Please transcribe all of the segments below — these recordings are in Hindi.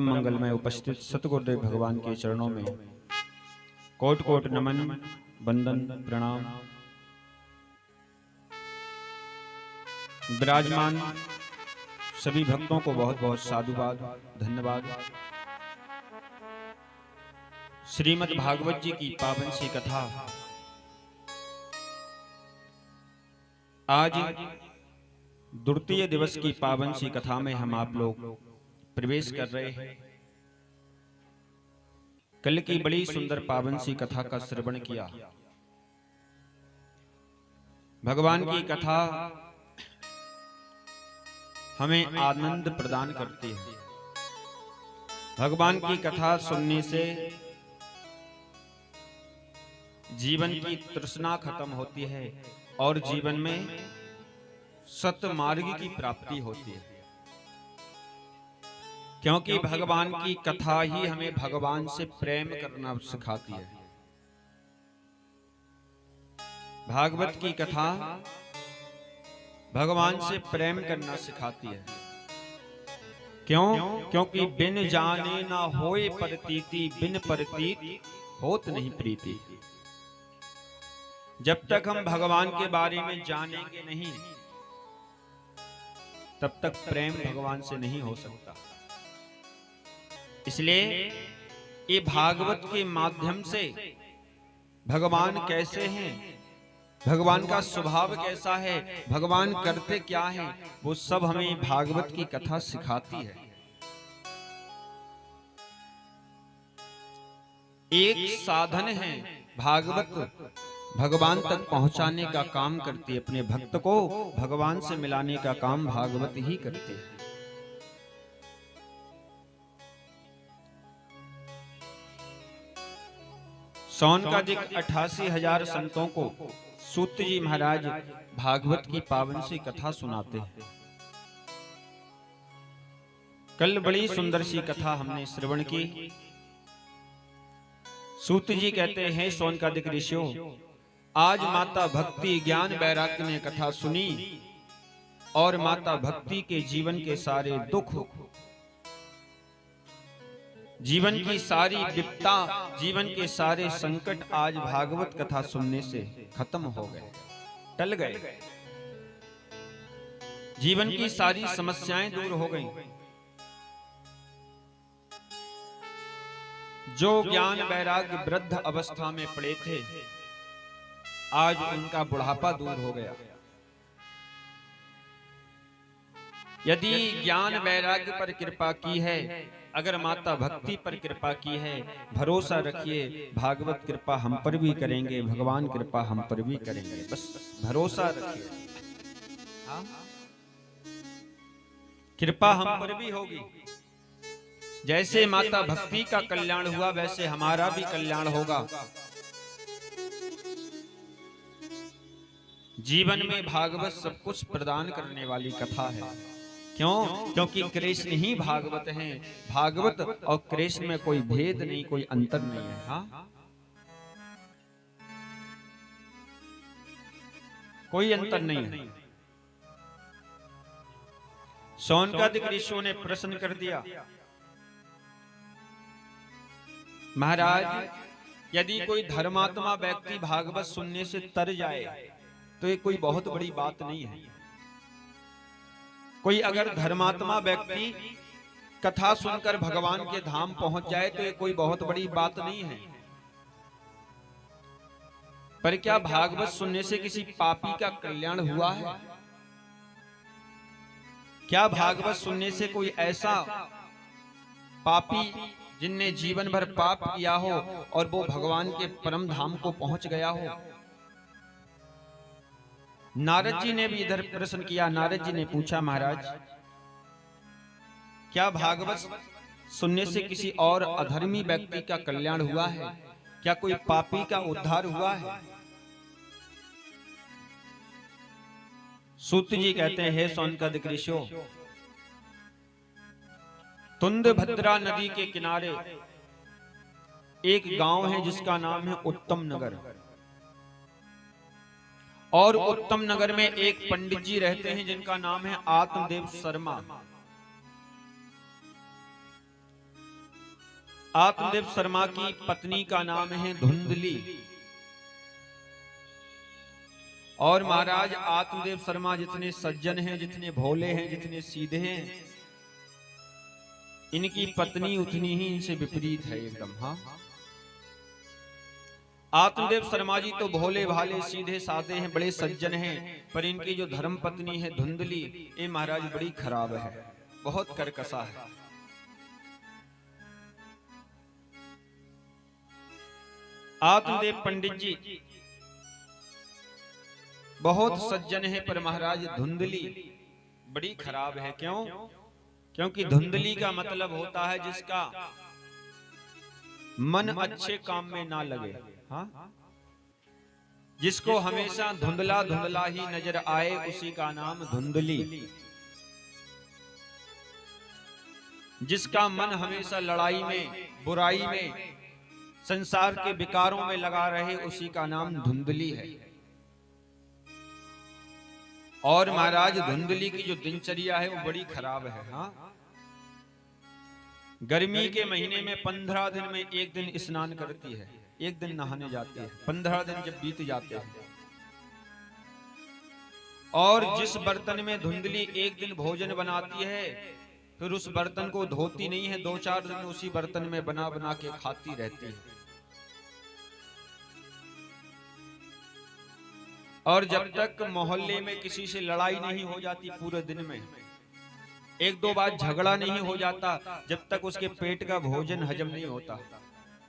परम मंगलमय उपस्थित सतगुरुदेव भगवान के चरणों में कोट कोट नमन वंदन प्रणाम। विराजमान सभी भक्तों को बहुत बहुत साधुवाद धन्यवाद। श्रीमद् भागवत जी की पावन सी कथा आज द्वितीय दिवस की पावन सी कथा में हम आप लोग प्रवेश कर रहे हैं। कल की बड़ी सुंदर पावन सी कथा का श्रवण किया। भगवान की कथा हमें आनंद प्रदान करती है। भगवान की कथा सुनने से जीवन की तृष्णा खत्म होती है और जीवन में सतमार्ग की प्राप्ति होती है, क्योंकि भगवान की कथा ही हमें भगवान से प्रेम करना सिखाती है। भागवत की कथा भगवान से प्रेम करना सिखाती है। क्यों? क्योंकि बिन जाने ना होए प्रतीति, बिन प्रतीत होत नहीं प्रीति। जब तक हम भगवान के बारे में जानेंगे नहीं, तब तक प्रेम भगवान से नहीं हो सकता। इसलिए ये भागवत के माध्यम से भगवान कैसे हैं, भगवान का स्वभाव कैसा है, भगवान करते क्या हैं, वो सब हमें भागवत की कथा सिखाती है। एक साधन है भागवत, भगवान तक पहुंचाने का काम करती है। अपने भक्त को भगवान से मिलाने का काम भागवत ही करती है। सौनकादिक 88,000 संतों को सूत जी महाराज भागवत की पावन सी कथा सुनाते हैं। कल बड़ी सुंदर सी कथा हमने श्रवण की। सूत जी कहते हैं, सौनकादिक ऋषियों, आज माता भक्ति ज्ञान वैराग्य ने कथा सुनी और माता भक्ति के जीवन के सारे दुख, जीवन की सारी विपदा, जीवन के सारे संकट आज भागवत कथा सुनने से खत्म हो गए, टल गए। जीवन की सारी समस्याएं दूर हो गईं। जो ज्ञान वैराग्य वृद्ध अवस्था में पड़े थे, आज उनका बुढ़ापा दूर हो गया। यदि ज्ञान वैराग्य पर कृपा की है, अगर माता भक्ति पर कृपा की है, भरोसा रखिए भागवत कृपा हम पर भी करेंगे, भगवान कृपा हम पर भी करेंगे। बस भरोसा रखिए, कृपा हम पर भी होगी। जैसे माता भक्ति का कल्याण हुआ, वैसे हमारा भी कल्याण होगा। जीवन में भागवत सब कुछ प्रदान करने वाली कथा है। क्यों? क्योंकि कृष्ण ही भागवत हैं। भागवत और कृष्ण में कोई भेद नहीं, कोई अंतर नहीं है। हाँ, कोई अंतर नहीं है। सौनकादिक ऋषियों ने प्रश्न कर दिया, महाराज, यदि कोई धर्मात्मा व्यक्ति भागवत सुनने से तर जाए तो ये कोई बहुत बड़ी बात नहीं है। कोई अगर धर्मात्मा व्यक्ति कथा सुनकर भगवान के धाम पहुंच जाए तो ये कोई बहुत बड़ी बात नहीं है। पर क्या भागवत सुनने से किसी पापी का कल्याण हुआ है? क्या भागवत सुनने से कोई ऐसा पापी जिनने जीवन भर पाप किया हो और वो भगवान के परम धाम को पहुंच गया हो? नारद जी ने भी इधर प्रश्न किया। नारद जी ने पूछा, महाराज, क्या भागवत सुनने से किसी और अधर्मी व्यक्ति का कल्याण हुआ है? क्या कोई पापी का उद्धार हुआ है? सूत जी कहते हैं, हे सौनकादिक ऋषियों, तुंगभद्रा नदी के किनारे एक गांव है जिसका नाम है उत्तम नगर। और उत्तम नगर में एक पंडित जी रहते हैं जिनका नाम है आत्मदेव शर्मा। आत्मदेव शर्मा की पत्नी का नाम है धुंधली। और महाराज आत्मदेव शर्मा जितने सज्जन हैं, जितने भोले हैं, जितने सीधे हैं, इनकी पत्नी उतनी ही इनसे विपरीत है एकदम। हाँ, आत्मदेव शर्मा जी तो भोले भाले सीधे साधे हैं, बड़े सज्जन हैं, पर इनकी जो धर्म पत्नी है धुंधली, ये महाराज बड़ी खराब है, बहुत करकसा है। आत्मदेव पंडित जी बहुत सज्जन है, पर महाराज धुंधली बड़ी खराब है। क्यों? क्योंकि धुंधली का मतलब होता है जिसका मन अच्छे काम में ना लगे। हाँ, जिसको हमेशा धुंधला धुंधला ही नजर आए, उसी का नाम धुंधली। जिसका मन हमेशा लड़ाई में, बुराई में, संसार के विकारों में लगा रहे, उसी का नाम धुंधली है। और महाराज धुंधली की जो दिनचर्या है वो बड़ी खराब है। हाँ, गर्मी के महीने में 15 दिन में एक दिन स्नान करती है, एक दिन नहाने जाती है। 15 दिन जब बीत जाते हैं, और जिस बर्तन में धुंधली एक दिन भोजन बनाती है, फिर उस बर्तन को धोती नहीं है, 2-4 दिन उसी बर्तन में बना बना के खाती रहती है। और जब तक मोहल्ले में किसी से लड़ाई नहीं हो जाती, पूरे दिन में 1-2 बार झगड़ा नहीं हो जाता, जब तक उसके पेट का भोजन हजम नहीं होता।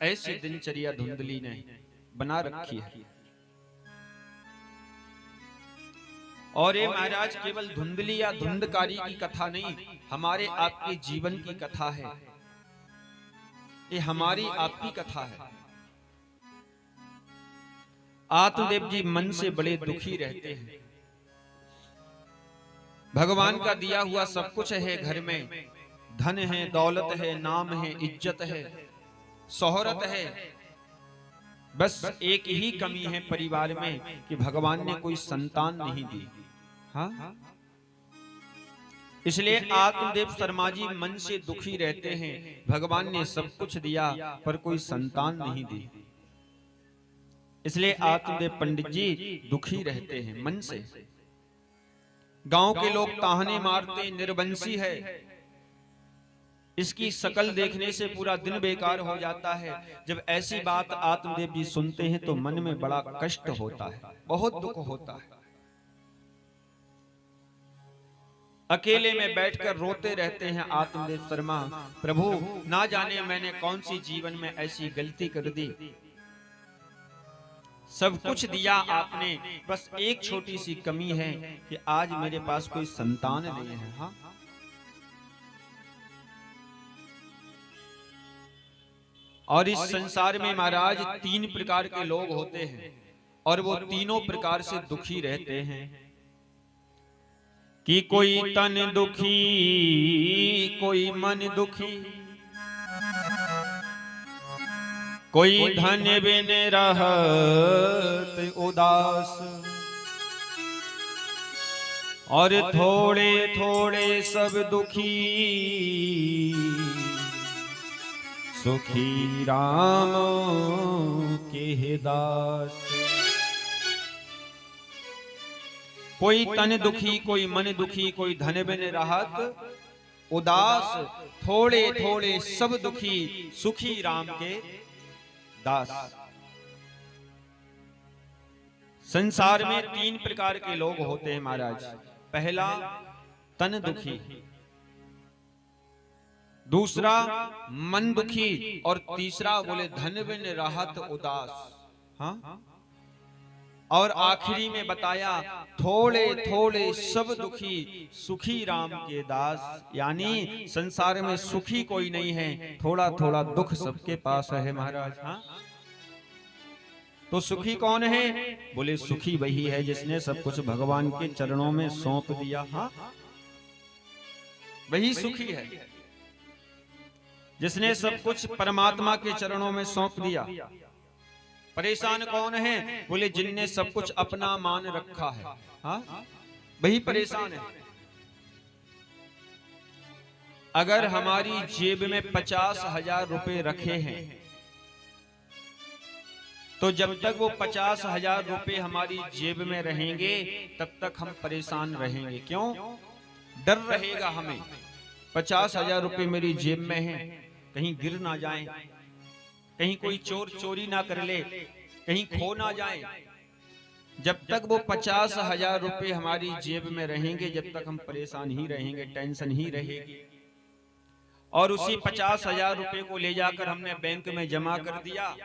ऐसी दिनचर्या धुंधली ने बना रखी है। और ये महाराज केवल धुंधली या धुंधकारी की कथा नहीं, हमारे आपके जीवन की कथा है, ये हमारी आपकी कथा है। आत्मदेव जी मन से बड़े दुखी रहते हैं। भगवान का दिया हुआ सब कुछ है घर में, धन है, दौलत है, नाम है, इज्जत है, शोहरत है, बस एक ही कमी है परिवार में कि भगवान ने कोई संतान नहीं दी। हाँ, इसलिए आत्मदेव शर्मा जी मन से दुखी रहते हैं। भगवान ने सब कुछ दिया पर कोई संतान नहीं दी, इसलिए आत्मदेव पंडित जी दुखी रहते हैं मन से। गांव के लोग ताहने मारते, निर्वंशी है, इसकी शकल देखने से पूरा दिन बेकार हो जाता है। जब ऐसी बात आत्मदेव जी सुनते हैं तो मन में बड़ा कष्ट होता है, बहुत दुख होता है। अकेले में बैठकर रोते रहते हैं आत्मदेव शर्मा, प्रभु ना जाने मैंने कौन सी जीवन में ऐसी गलती कर दी। सब कुछ दिया आपने, बस एक छोटी सी कमी है कि आज मेरे पास कोई संतान नहीं है। हाँ, और इस संसार में महाराज 3 प्रकार के लोग होते हैं, और वो तीनों प्रकार से दुखी रहते हैं। कि कोई तन दुखी, कोई मन दुखी, कोई धन बिन रहत उदास, और थोड़े थोड़े सब दुखी, सुखी राम के दास। कोई तन दुखी, कोई मन दुखी, कोई धन बिन रहत उदास, थोड़े थोड़े सब दुखी, सुखी राम के दास। संसार में 3 प्रकार के लोग होते हैं महाराज। पहला तन दुखी, दूसरा मन दुखी, और तीसरा बोले धन बिन रहत उदास। हाँ, और आखिरी में बताया थोड़े थोड़े सब दुखी, सुखी राम के दास। यानी संसार में सुखी कोई नहीं है, थोड़ा थोड़ा दुख सबके पास है महाराज। हाँ, तो सुखी कौन है? बोले सुखी वही है जिसने सब कुछ भगवान के चरणों में सौंप दिया। हाँ, वही सुखी है जिसने सब कुछ परमात्मा के चरणों में सौंप दिया। परेशान कौन है? बोले जिनने सब कुछ अपना मान रखा है। हाँ, वही परेशान है। अगर हमारी जेब में 50,000 रुपए रखे हैं तो जब तक वो 50,000 रुपए हमारी जेब में रहेंगे तब तक हम परेशान रहेंगे। क्यों? डर रहेगा हमें। 50,000 रुपए मेरी जेब में हैं, कहीं गिर ना जाएं, कहीं कोई चोर चोरी ना कर ले, कहीं खो ना जाए। जब तक वो 50,000 रुपए हमारी जेब में रहेंगे जब तक हम परेशान ही रहेंगे, टेंशन ही रहेगी। और उसी 50,000 रुपए को ले जाकर हमने बैंक में जमा कर दिया।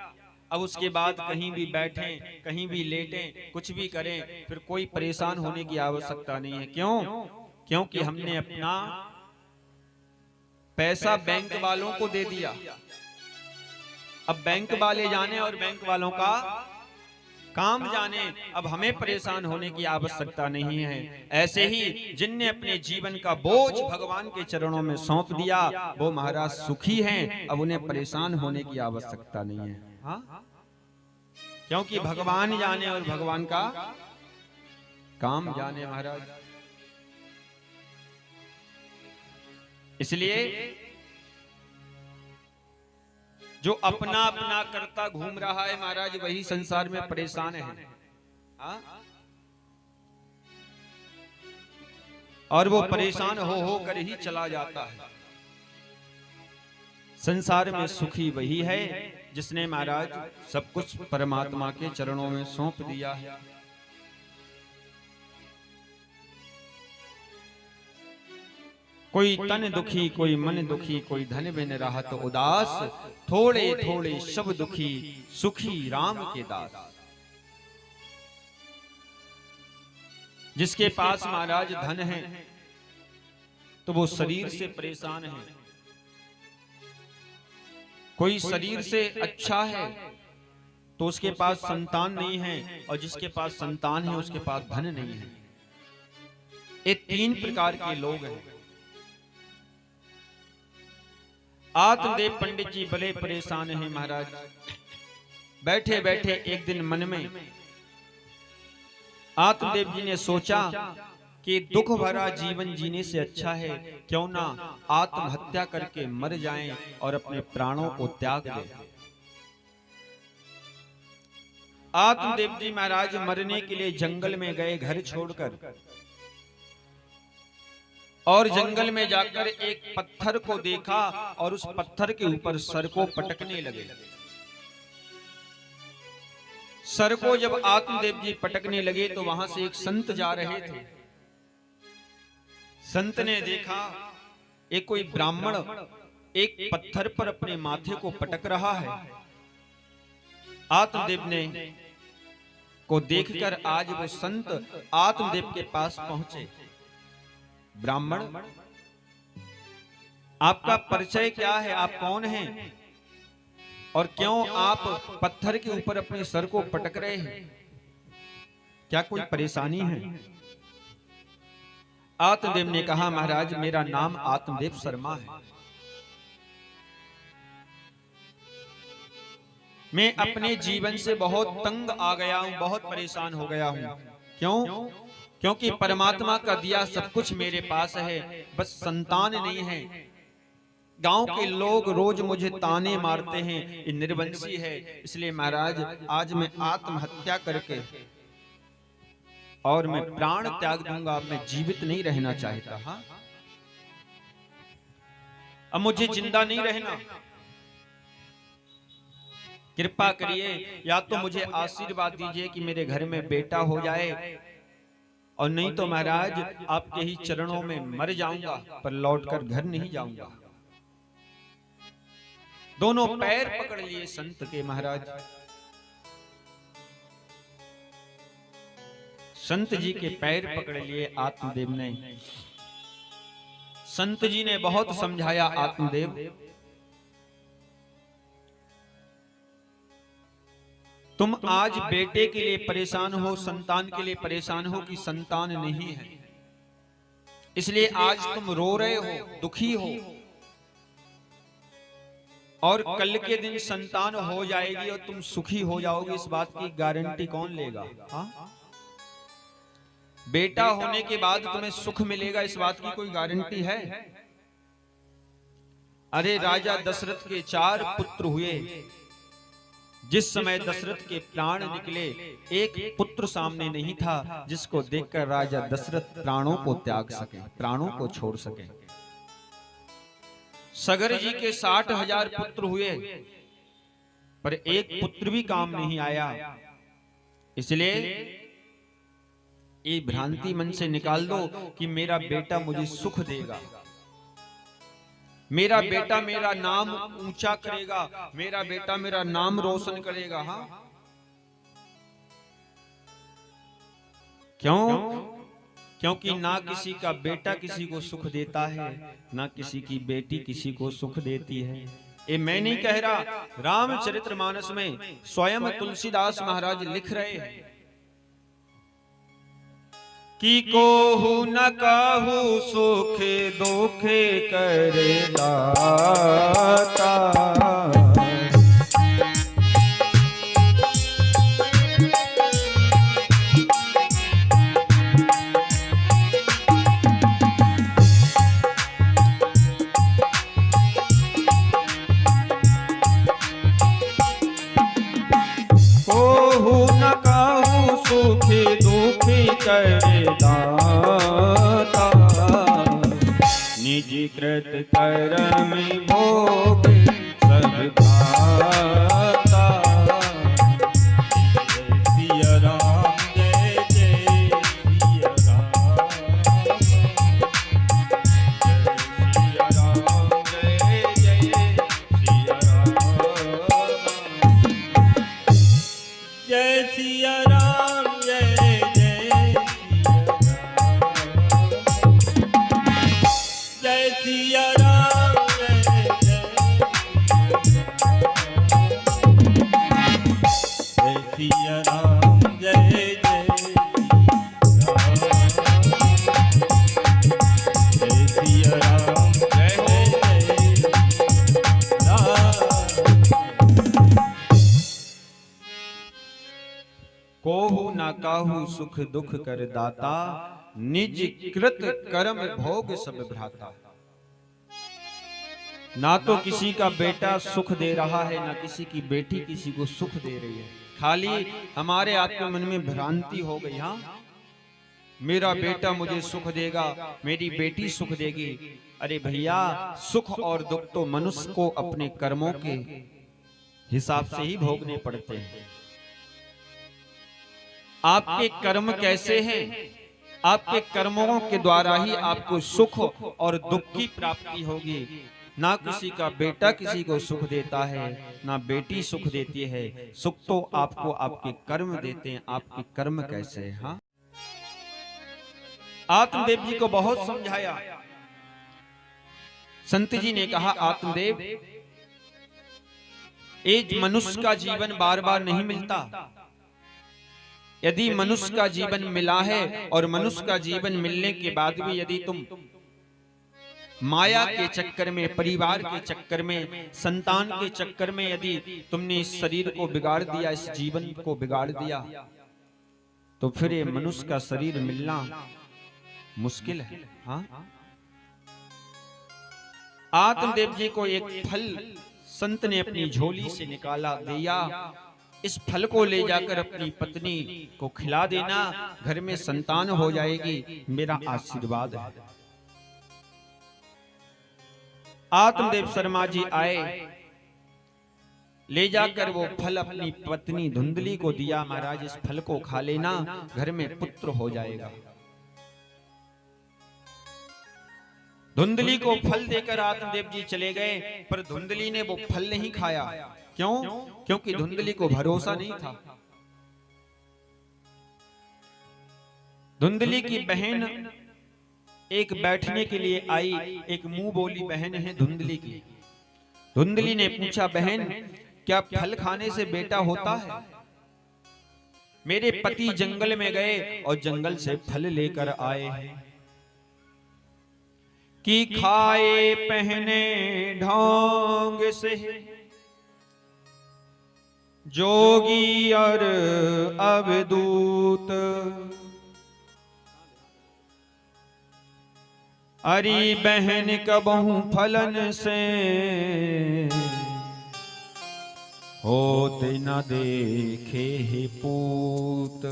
अब उसके बाद कहीं भी बैठें, कहीं भी लेटें, कुछ भी करें, फिर कोई परेशान होने की आवश्यकता नहीं है। क्यों? क्योंकि हमने अपना पैसा बैंक वालों को दे दिया। अब बैंक वाले जाने और बैंक वालों का काम जाने, अब हमें परेशान होने की आवश्यकता नहीं है। ऐसे ही जिनने अपने जीवन का बोझ भगवान के चरणों में सौंप दिया वो महाराज सुखी हैं, अब उन्हें परेशान होने की आवश्यकता नहीं है। हाँ? क्योंकि भगवान जाने और भगवान का काम जाने महाराज। इसलिए जो अपना अपना करता घूम रहा है महाराज वही संसार में परेशान है। हाँ? और वो परेशान हो कर ही चला जाता है। संसार में सुखी वही है जिसने महाराज सब कुछ परमात्मा के चरणों में सौंप दिया है। कोई तन दुखी, कोई मन दुखी, कोई धन बिन रहत उदास, थोड़े थोड़े सब दुखी, सुखी राम के दास। जिसके पास महाराज धन है तो वो शरीर से परेशान है, कोई शरीर से अच्छा है तो उसके पास संतान नहीं है, और जिसके पास संतान है उसके पास धन नहीं है। ये तीन प्रकार के लोग हैं। आत्मदेव पंडित जी बड़े परेशान हैं महाराज। बैठे बैठे एक दिन मन में आत्मदेव जी ने सोचा कि दुख भरा जीवन जीने से अच्छा है क्यों ना आत्महत्या करके मर जाएं और अपने प्राणों को त्याग दें। आत्मदेव जी महाराज मरने के लिए जंगल में गए घर छोड़कर, और जंगल में जाकर एक पत्थर को देखा और उस पत्थर के ऊपर सर को पटकने लगे। सर को जब आत्मदेव जी पटकने लगे तो वहां से एक संत जा रहे थे। संत ने देखा एक कोई ब्राह्मण एक पत्थर पर अपने माथे को पटक रहा है। आत्मदेव ने को देखकर आज वो संत आत्मदेव के पास पहुंचे। ब्राह्मण, आपका परिचय क्या है? आप कौन हैं और क्यों आप पत्थर के ऊपर अपने सर को पटक रहे हैं? क्या कोई परेशानी है? आत्मदेव ने कहा, महाराज मेरा नाम आत्मदेव शर्मा है। मैं अपने जीवन से बहुत तंग आ गया हूं, बहुत परेशान हो गया हूं। क्यों? क्योंकि परमात्मा का दिया सब कुछ मेरे पास है, बस संतान नहीं है। गांव के लोग रोज मुझे ताने मारते हैं, ये निर्वंशी है। इसलिए महाराज आज मैं आत्महत्या करके और मैं प्राण त्याग दूंगा। मैं जीवित नहीं रहना चाहता। हाँ, अब मुझे जिंदा नहीं रहना। कृपा करिए, या तो मुझे आशीर्वाद दीजिए कि मेरे घर में बेटा हो जाए, और नहीं तो महाराज आपके ही चरणों में मर जाऊंगा, पर लौटकर घर नहीं जाऊंगा। दोनों पैर पकड़ लिए संत के महाराज। संत जी के पैर पकड़ लिए आत्मदेव ने। संत जी ने बहुत समझाया, आत्मदेव तुम आज बेटे के लिए परेशान हो, संतान के लिए परेशान हो कि संतान नहीं है, इसलिए आज तुम रो रहे हो, दुखी हो। और कल के दिन संतान हो जाएगी और तुम सुखी हो जाओगे, इस बात की गारंटी कौन लेगा? हाँ? बेटा होने के बाद तुम्हें सुख मिलेगा, इस बात की कोई गारंटी है? अरे राजा दशरथ के 4 पुत्र हुए। जिस समय दशरथ के प्राण निकले, एक पुत्र सामने नहीं था जिसको देखकर राजा दशरथ प्राणों को त्याग सके, प्राणों को छोड़ सके। सगर जी के 60,000 पुत्र हुए, पर एक पुत्र भी काम नहीं आया। इसलिए ये भ्रांति मन से निकाल दो कि मेरा बेटा मुझे सुख देगा, मेरा बेटा मेरा नाम ऊंचा करेगा, मेरा बेटा मेरा नाम रोशन करेगा। हाँ, क्यों? क्योंकि ना किसी का बेटा किसी को सुख देता है, ना किसी की बेटी किसी को सुख देती है। ये मैं नहीं कह रहा, रामचरितमानस में स्वयं तुलसीदास महाराज लिख रहे हैं कि कोहु न काहू सुख दुख करे दाता। कोहु न काहू सुख दुख करे दाता, निज कृत कर्म भोग सब भाता। जय सिया राम जय जय सिया राम, जय सिया राम जय जय सिया राम, जय सिया राम जय जय सिया राम, जय सिया राम जय जय सिया राम, जय जय कोहु ना काहू सुख दुख कर दाता, निज कृत कर्म भोग सब भ्राता। ना तो किसी का बेटा सुख दे रहा है, ना किसी की बेटी किसी को सुख दे रही है। खाली हमारे आपके मन में भ्रांति हो गई। हाँ, मेरा बेटा मुझे सुख देगा, मेरी बेटी सुख देगी। अरे भैया, सुख और दुख तो मनुष्य को अपने कर्मों के हिसाब से ही भोगने पड़ते हैं। आपके कर्म कैसे हैं, आपके कर्मों के द्वारा ही आपको सुख और दुख की प्राप्ति होगी। ना किसी का बेटा किसी को सुख देता है, ना बेटी सुख देती है। सुख तो आपको आपके कर्म देते हैं। आपके कर्म कैसे हैं? हाँ, आत्मदेव जी को बहुत समझाया। संत जी ने कहा, आत्मदेव, एक मनुष्य का जीवन बार बार नहीं मिलता। यदि मनुष्य का जीवन मिला है और मनुष्य का जीवन मिलने के बाद भी यदि तुम माया के चक्कर में, परिवार के चक्कर में, संतान के चक्कर में यदि तुमने इस शरीर को बिगाड़ दिया, इस जीवन को बिगाड़ दिया, तो फिर ये मनुष्य का शरीर मिलना मुश्किल है। हाँ, आत्मदेव जी को एक फल संत ने अपनी झोली से निकाला, दिया। इस फल को ले जाकर अपनी पत्नी को खिला देना, घर में संतान हो जाएगी, मेरा आशीर्वाद है। आत्मदेव शर्मा जी आए, ले जाकर वो फल अपनी पत्नी धुंधली को दिया। महाराज, इस फल को खा लेना, घर में पुत्र हो जाएगा। धुंधली को फल देकर आत्मदेव जी चले गए, पर धुंधली ने वो फल नहीं खाया। क्यों? क्योंकि धुंधली को भरोसा नहीं था। धुंधली की बहन एक बैठने के लिए आई, एक मुंह बोली बहन है धुंधली की। धुंधली ने पूछा, बहन, क्या फल खाने से बेटा होता है? मेरे पति जंगल में गए और जंगल से फल लेकर आए हैं कि खाए पहने ढोंग से जोगी और अवधूत, अरी बहन कबहू फलन से होते न देखे हे पूत।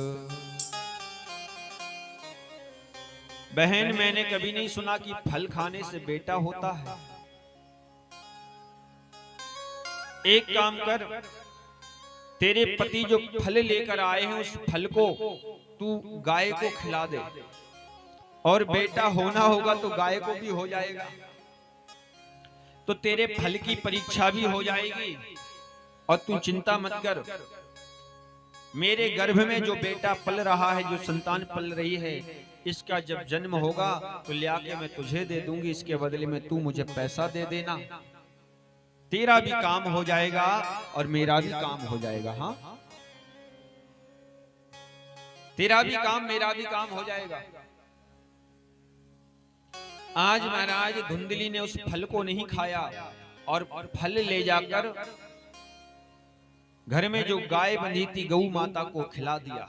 बहन मैंने कभी नहीं सुना कि फल खाने से बेटा होता है। एक काम कर, तेरे पति जो फल लेकर आए हैं उस फल को तू गाय को खिला दे, और बेटा होना होगा तो गाय को भी हो जाएगा, तो तेरे फल की परीक्षा भी हो जाएगी। और तू चिंता मत कर, मेरे गर्भ में जो बेटा पल रहा है, जो संतान पल रही है, इसका जब जन्म होगा तो ले आके मैं तुझे दे दूंगी, इसके बदले में तू मुझे पैसा दे देना। तेरा भी काम हो जाएगा और मेरा भी काम हो जाएगा। हाँ, तेरा भी काम मेरा भी काम हो जाएगा। आज महाराज धुंधली ने उस फल को नहीं खाया और फल ले जाकर घर में जो गाय बंधी थी गौ माता को खिला दिया।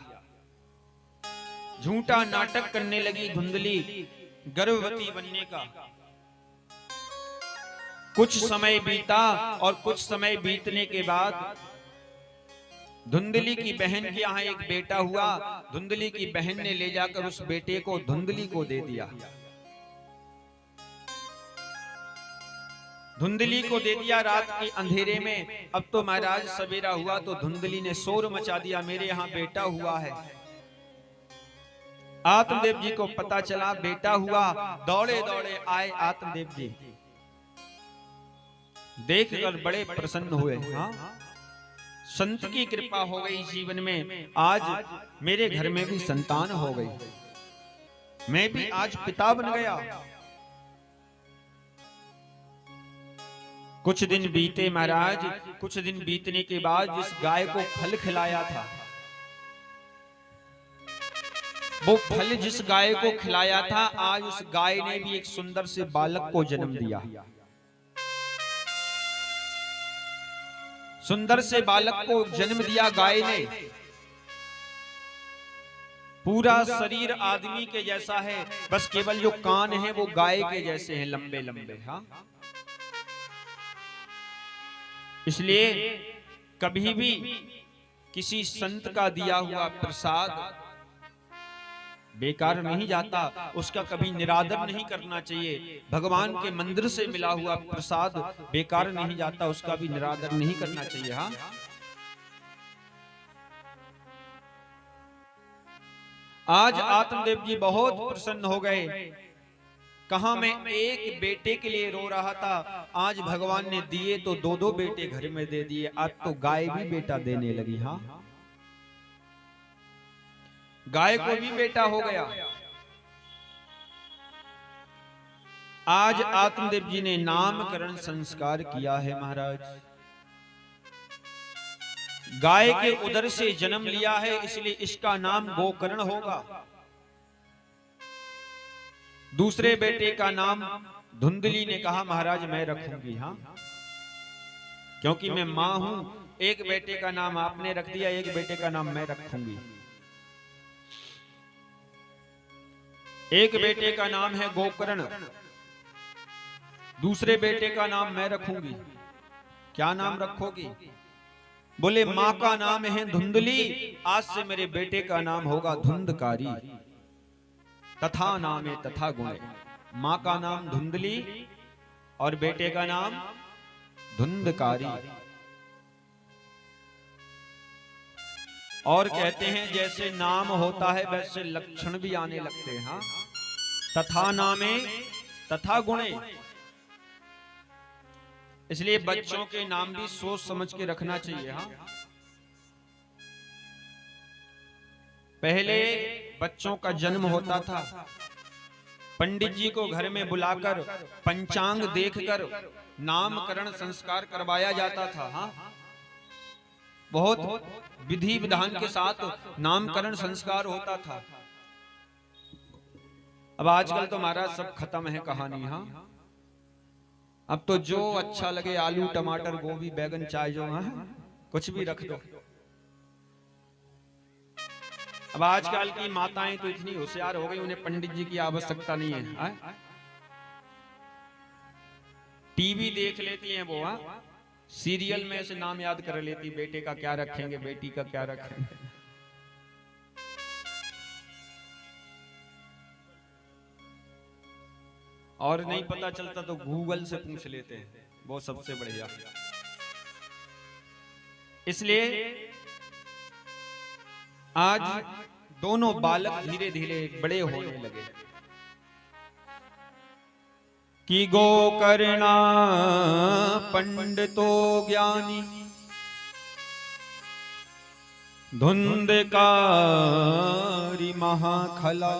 झूठा नाटक करने लगी धुंधली गर्भवती बनने का। कुछ समय बीता और कुछ समय बीतने के बाद धुंधली की बहन के यहाँ एक बेटा हुआ। धुंधली की बहन ने ले जाकर उस बेटे को धुंधली को दे दिया। धुंधली को दे दिया रात के अंधेरे में। अब तो महाराज सवेरा हुआ तो धुंधली ने शोर मचा दिया, मेरे यहाँ बेटा हुआ है। आत्मदेव जी को पता चला बेटा हुआ, दौड़े दौड़े आए आत्मदेव जी, देखकर बड़े प्रसन्न हुए। हाँ, संत की कृपा हो गई जीवन में, आज मेरे घर में भी संतान हो गई, मैं भी आज पिता बन गया। कुछ दिन बीते महाराज, कुछ दिन बीतने के बाद जिस गाय को फल खिलाया था, वो फल जिस गाय को खिलाया था, आज उस गाय ने भी एक सुंदर से बालक को जन्म दिया। सुंदर से बालक को जन्म दिया गाय ने। पूरा शरीर आदमी के जैसा है, बस केवल जो कान है वो गाय के जैसे हैं, लंबे लंबे। हाँ, इसलिए कभी भी किसी संत का दिया हुआ प्रसाद बेकार नहीं जाता, उसका कभी निरादर नहीं करना चाहिए। भगवान के मंदिर से मिला हुआ प्रसाद बेकार नहीं जाता, उसका भी निरादर नहीं करना चाहिए। हाँ, आज आत्मदेव जी बहुत प्रसन्न हो गए। कहा मैं एक बेटे के लिए रो रहा था, आज भगवान ने दिए तो दो दो बेटे घर में दे दिए, आज तो गाय भी बेटा देने लगी। हाँ, गाय को भी बेटा हो गया। आज आत्मदेव जी ने नामकरण संस्कार किया है महाराज। गाय के उदर से जन्म लिया है, इसलिए इसका नाम गोकर्ण होगा। दूसरे बेटे का नाम धुंधली ने कहा महाराज मैं रखूंगी। हाँ, क्योंकि मैं मां हूं। एक बेटे का नाम आपने रख दिया, एक बेटे का नाम मैं रखूंगी। एक बेटे का नाम है गोकर्ण, दूसरे बेटे का नाम मैं रखूंगी। क्या नाम रखोगी? बोले मां का नाम है धुंधली, आज से मेरे बेटे का नाम होगा धुंधकारी। तथा नामे तथा गुणे। मां का नाम धुंधली और बेटे का नाम धुंधकारी। और कहते हैं जैसे नाम होता है वैसे लक्षण भी आने लगते हैं। हाँ, तथा नामे तथा गुणे। इसलिए बच्चों के नाम भी सोच समझ के रखना चाहिए। हाँ, पहले बच्चों का जन्म होता था, पंडित जी को घर में बुलाकर पंचांग देखकर नामकरण संस्कार करवाया जाता था। हाँ, बहुत विधि विधान के साथ नामकरण संस्कार होता था। अब आजकल तो महाराज सब खत्म है कहानी। हाँ, अब तो जो अच्छा लगे आलू टमाटर गोभी बैगन चाय जो है कुछ भी रख दो। अब आजकल की माताएं तो इतनी होशियार हो गई, उन्हें पंडित जी की आवश्यकता नहीं है। टीवी देख लेती हैं वो, हाँ, सीरियल में से नाम याद कर लेती, बेटे का क्या रखेंगे, बेटी का क्या रखेंगे। और नहीं पता चलता तो गूगल से पूछ लेते हैं, वो सबसे बढ़िया। इसलिए आज दोनों बालक धीरे धीरे बड़े होने लगे कि गोकर्णा पंडितो ज्ञानी धुंधकारी महाखला।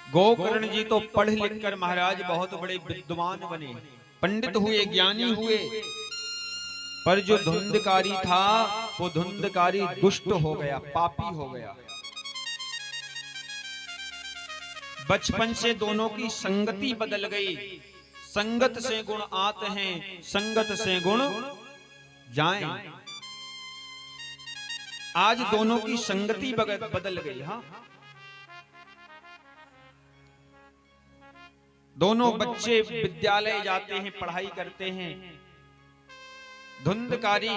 गोकर्ण जी तो पढ़ लिख कर महाराज बहुत बड़े विद्वान बने, पंडित हुए, ज्ञानी हुए, पर जो धुंधकारी था वो धुंधकारी दुष्ट हो गया, पापी हो गया। बचपन से दोनों की संगति बदल गई। संगत से गुण आते हैं, संगत से गुण जाएं। आज दोनों की संगति बदल गई। हाँ, दोनों बच्चे विद्यालय जाते हैं, पढ़ाई करते हैं। धुंधकारी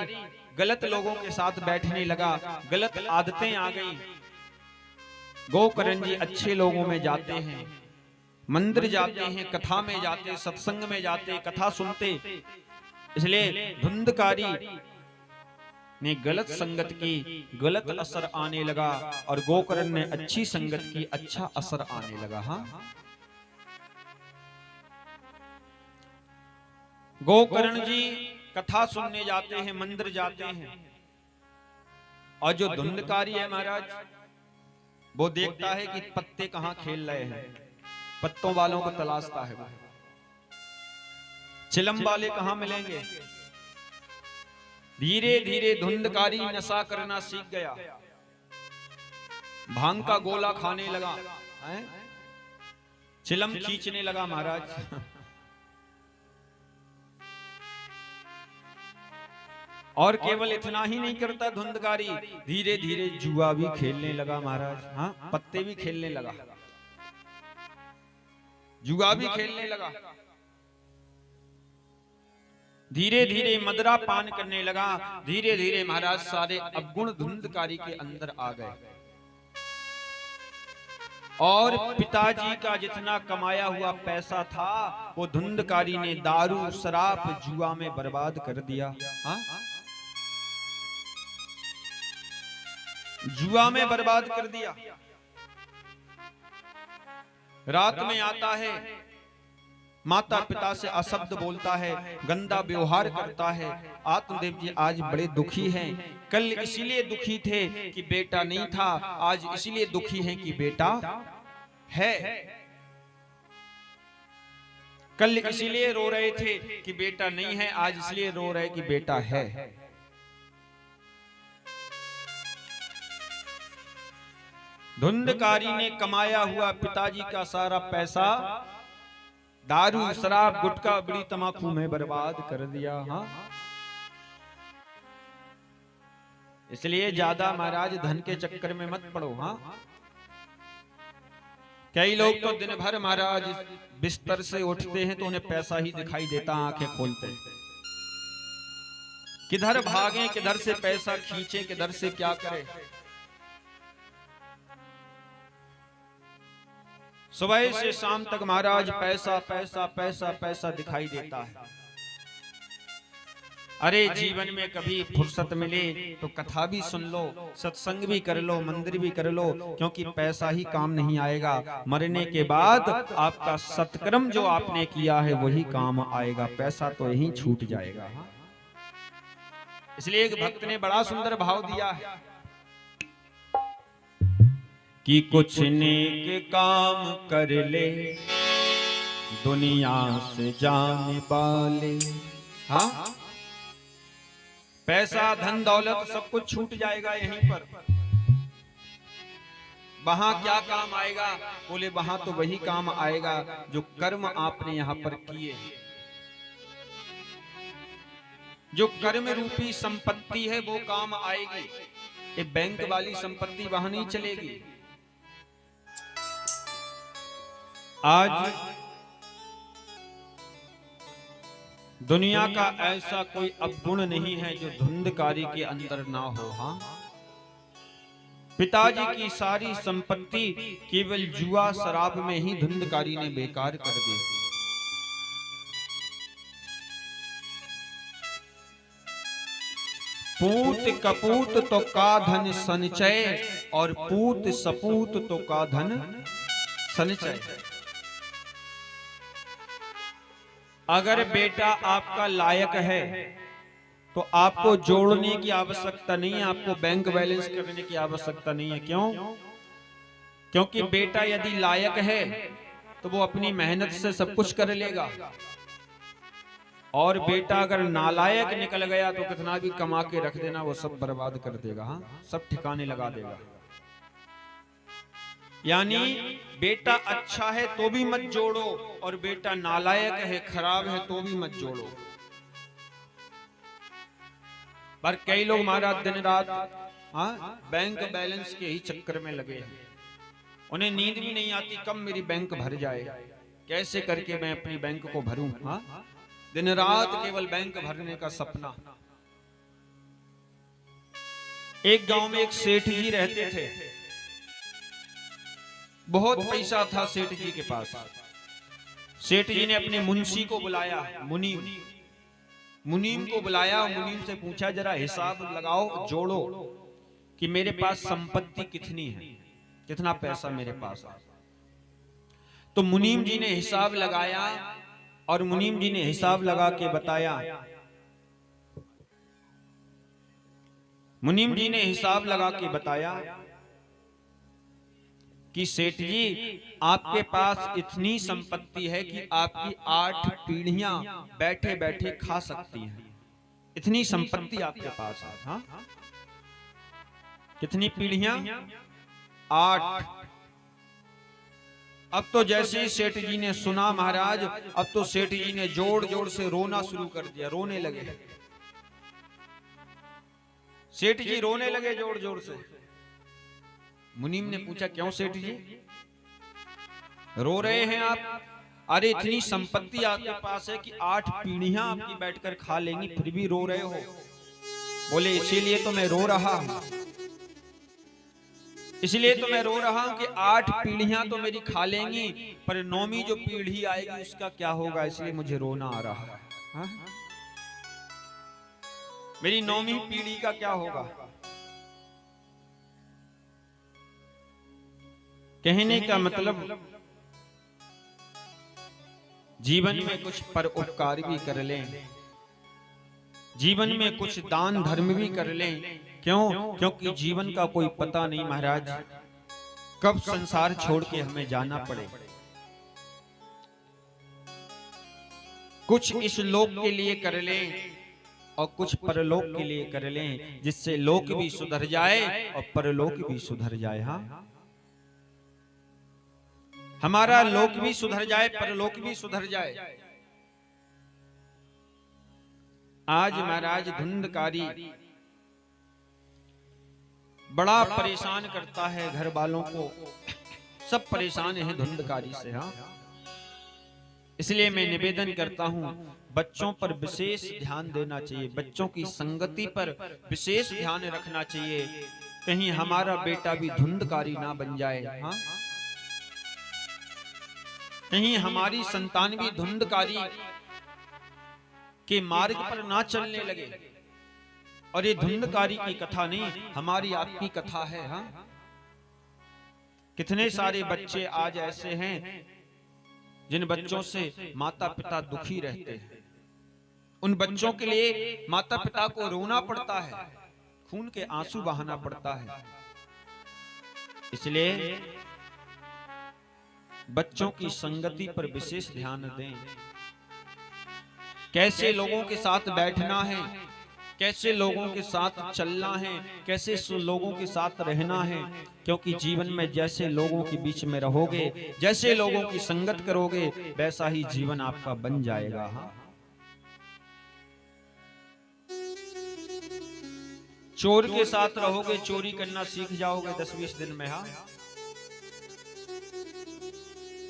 गलत लोगों के साथ बैठने लगा, गलत आदतें आ गई। गोकर्ण जी अच्छे लोगों में जाते हैं, मंदिर जाते हैं, कथा में जाते, सत्संग में जाते, कथा सुनते। इसलिए धुंधकारी ने गलत संगत की, गलत असर आने लगा, और गोकर्ण ने अच्छी संगत की, अच्छा असर आने लगा। हाँ, गोकर्ण जी कथा सुनने जाते हैं, मंदिर जाते हैं, और जो धुंधकारी है महाराज, वो देखता है कि पत्ते कहां खेल रहे हैं, पत्तों वालों को तलाशता है। वो चिलम वाले कहां मिलेंगे। धीरे धीरे धुंधकारी नशा करना सीख गया, भांग का गोला खाने लगा, चिलम खींचने लगा महाराज। और केवल इतना ही नहीं करता धुंधकारी, धीरे धीरे जुआ भी खेलने लगा महाराज। हाँ, पत्ते भी खेलने लगा, जुआ भी खेलने लगा। धीरे धीरे मदरा पान करने लगा। धीरे धीरे महाराज सारे अवगुण धुंधकारी के अंदर आ गए, और पिताजी का जितना कमाया हुआ पैसा था वो धुंधकारी ने दारू, शराब, जुआ में बर्बाद कर दिया। हाँ, जुआ में बर्बाद कर दिया। रात में आता है, माता पिता से अशब्द बोलता है, गंदा व्यवहार करता है। आत्मदेव जी आज बड़े दुखी हैं। कल इसीलिए दुखी थे कि बेटा नहीं था, आज इसीलिए दुखी हैं कि बेटा है। कल इसीलिए रो रहे थे कि बेटा नहीं है, आज इसलिए रो रहे कि बेटा है। धुंधकारी ने कमाया हुआ पिताजी का सारा पैसा दारू, शराब, गुटखा, बीड़ी, तमाकू में बर्बाद कर दिया। हाँ, इसलिए ज्यादा महाराज धन के चक्कर में मत पड़ो। हाँ, कई लोग तो दिन भर महाराज बिस्तर से उठते हैं तो उन्हें पैसा ही दिखाई देता, आंखें खोलते, किधर भागें, किधर से पैसा खींचे, किधर से क्या करें। सुबह से शाम तक महाराज पैसा पैसा पैसा पैसा दिखाई देता है। अरे जीवन में कभी फुर्सत मिले तो कथा भी सुन लो, सत्संग भी कर लो, मंदिर भी कर लो, क्योंकि पैसा ही काम नहीं आएगा। मरने के बाद आपका सत्कर्म जो आपने किया है वही काम आएगा, पैसा तो यहीं छूट जाएगा। इसलिए एक भक्त ने बड़ा सुंदर भाव दिया है कि कुछ नेक काम कर ले दुनिया से जाने वाले। हाँ, पैसा, धन, दौलत सब कुछ छूट जाएगा यहीं पर। वहां क्या काम आएगा? बोले वहां तो वही काम आएगा जो कर्म आपने यहां पर किए। जो कर्म रूपी संपत्ति है वो काम आएगी, ये बैंक वाली संपत्ति वहां नहीं चलेगी। आज दुनिया का ऐसा कोई अवगुण नहीं है जो धुंधकारी के अंदर ना हो। हाँ, पिताजी की सारी संपत्ति केवल जुआ शराब में ही धुंधकारी ने बेकार कर दी। पूत कपूत तो का धन संचय और पूत सपूत तो का धन संचय। अगर बेटा आपका लायक है तो आपको जोड़ने की आवश्यकता नहीं है, आपको बैंक बैलेंस करने की आवश्यकता नहीं है। क्यों? क्योंकि बेटा यदि लायक है तो वो अपनी मेहनत से सब कुछ कर लेगा, और बेटा अगर नालायक निकल गया तो कितना भी कमा के रख देना वो सब बर्बाद कर देगा। हाँ, सब ठिकाने लगा देगा। यानी बेटा अच्छा है तो भी मत जोड़ो, और बेटा नालायक है, खराब है तो भी मत जोड़ो। पर कई लोग महाराज दिन रात बैंक बैलेंस के ही चक्कर में लगे हैं। उन्हें नींद भी नहीं आती कब मेरी बैंक भर जाए, कैसे करके मैं अपनी बैंक को भरूं। दिन रात केवल बैंक भरने का सपना। एक गांव में एक सेठ जी रहते थे। बहुत पैसा था सेठ जी के पास। सेठ जी ने अपने मुंशी को बुलाया, मुनीम को बुलाया। मुनीम से पूछा जरा हिसाब लगाओ, जोड़ो कि मेरे पास संपत्ति कितनी है, कितना पैसा मेरे पास है। तो मुनीम जी ने हिसाब लगाया, और मुनीम जी ने हिसाब लगा के बताया, मुनीम जी ने हिसाब लगा के बताया कि सेठ जी आपके पास इतनी संपत्ति है कि आपकी 8 पीढ़ियां बैठे बैठे खा सकती हैं। इतनी संपत्ति आपके पास है। हाँ? कितनी पीढ़ियां? 8। अब तो जैसे ही सेठ जी ने सुना महाराज, अब तो सेठ जी ने जोर जोर से रोना शुरू कर दिया, रोने लगे। सेठ जी रोने लगे जोर जोर से। मुनीम ने पूछा क्यों सेठ जी रो रहे हैं आप? अरे इतनी संपत्ति आपके पास है कि 8 पीढ़ियां आपकी बैठकर खा लेंगी, फिर भी रो रहे हो। बोले इसीलिए तो मैं रो रहा हूं, इसलिए तो मैं रो रहा हूं कि 8 पीढ़ियां तो मेरी खा लेंगी, पर 9वीं जो पीढ़ी आएगी उसका क्या होगा, इसलिए मुझे रोना आ रहा है। हाँ? मेरी 9वीं पीढ़ी का क्या होगा? कहने का मतलब जीवन में कुछ परोपकार भी कर लें, जीवन में कुछ दान धर्म भी कर लें। क्यों? क्योंकि जीवन का कोई पता नहीं महाराज, कब संसार छोड़ के हमें जाना पड़े। कुछ इस लोक के लिए कर लें और कुछ परलोक के लिए कर लें, जिससे लोक भी सुधर जाए और परलोक भी सुधर जाए। हाँ, हमारा लोक भी सुधर जाए, परलोक भी सुधर जाए। आज महाराज धुंधकारी बड़ा परेशान करता है घर वालों को, सब परेशान हैं धुंधकारी से। हाँ, इसलिए मैं निवेदन करता हूं बच्चों पर विशेष ध्यान देना चाहिए, बच्चों की संगति पर विशेष ध्यान रखना चाहिए, कहीं हमारा बेटा भी धुंधकारी ना बन जाए। हाँ, कहीं हमारी संतान भी धुंधकारी के मार्ग पर ना चलने लगे। और ये धुंधकारी की कथा नहीं, हमारी आपकी कथा है। हाँ, कितने सारे बच्चे आज ऐसे हैं जिन बच्चों से माता पिता दुखी रहते हैं। उन बच्चों के लिए माता पिता को रोना पड़ता है, खून के आंसू बहाना पड़ता है। इसलिए बच्चों की संगति पर विशेष ध्यान दें, कैसे लोगों के साथ बैठना है, कैसे लोगों के साथ चलना है, कैसे लोगों के साथ रहना है। क्योंकि जीवन में जैसे लोगों के बीच में रहोगे, जैसे लोगों की संगत करोगे, वैसा ही जीवन आपका बन जाएगा। हाँ, चोर के साथ रहोगे, चोरी करना सीख जाओगे 10-20 दिन में। हाँ,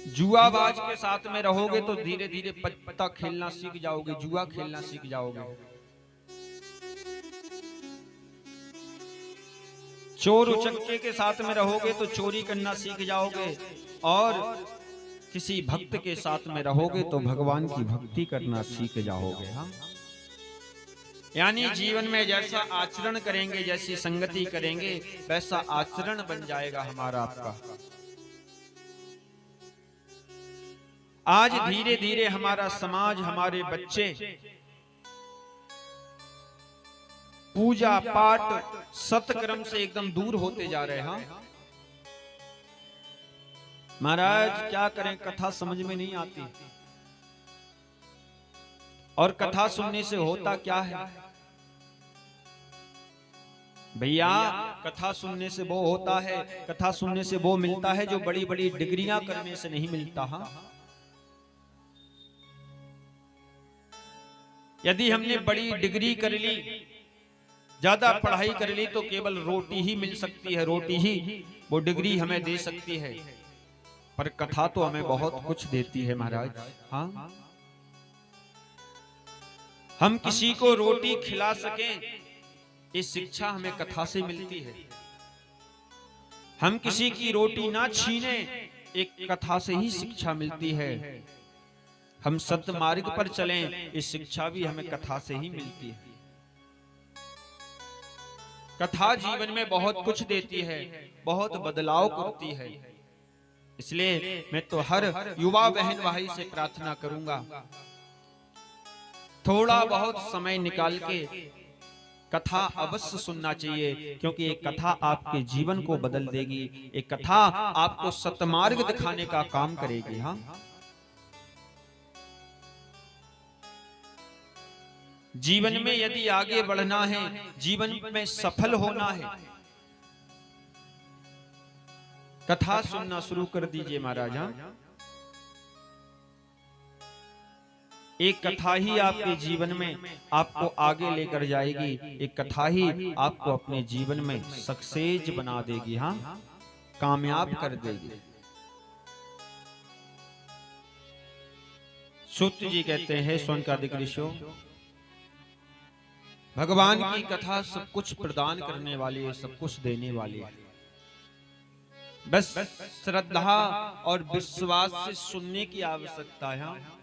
जुआबाज के साथ में रहोगे तो धीरे धीरे पत्ता खेलना सीख जाओगे, जुआ खेलना सीख जाओगे। चोर उचक्के के साथ में रहोगे तो चोरी करना सीख जाओगे, और किसी भक्त के साथ में रहोगे तो भगवान की भक्ति करना सीख जाओगे। हाँ, यानी जीवन में जैसा आचरण करेंगे, जैसी संगति करेंगे, वैसा आचरण बन जाएगा हमारा आपका। आज धीरे धीरे हमारा समाज, हमारे बच्चे पूजा पाठ सत्कर्म से एकदम दूर होते जा रहे हैं। महाराज क्या करें, कथा समझ में नहीं आती, और कथा सुनने से होता क्या है भैया? कथा सुनने से वो होता है, कथा सुनने से वो मिलता है जो बड़ी बड़ी डिग्रियां करने से नहीं मिलता। हाँ, यदि हमने बड़ी डिग्री कर ली, ज्यादा पढ़ाई कर ली, तो केवल रोटी ही मिल सकती है, रोटी ही वो डिग्री हमें दे सकती है। पर कथा तो हमें बहुत कुछ देती है महाराज। हाँ, हम किसी को रोटी खिला सकें, ये शिक्षा हमें कथा से मिलती है। हम किसी की रोटी ना छीने, एक कथा से ही शिक्षा मिलती है। हम सत्य मार्ग पर चलें, ये शिक्षा भी हमें कथा से ही मिलती है। कथा जीवन में बहुत कुछ देती है, बहुत बदलाव करती है। इसलिए मैं तो हर युवा बहन भाई से प्रार्थना करूंगा, थोड़ा बहुत समय निकाल के कथा अवश्य सुनना चाहिए, क्योंकि एक कथा आपके जीवन को बदल देगी। एक कथा आपको सतमार्ग दिखाने का काम करेगी। हाँ, जीवन में यदि आगे बढ़ना है, जीवन में सफल होना है, कथा सुनना शुरू कर दीजिए महाराज। एक कथा ही आपके जीवन में आपको आगे लेकर जाएगी, एक कथा ही आपको अपने जीवन में सक्सेस बना देगी। हाँ, कामयाब कर देगी। सूत जी कहते हैं, सोनकादिक ऋषियों, भगवान की कथा सब कुछ प्रदान करने वाली है, सब कुछ देने वाली है। बस श्रद्धा और विश्वास से सुनने की आवश्यकता है।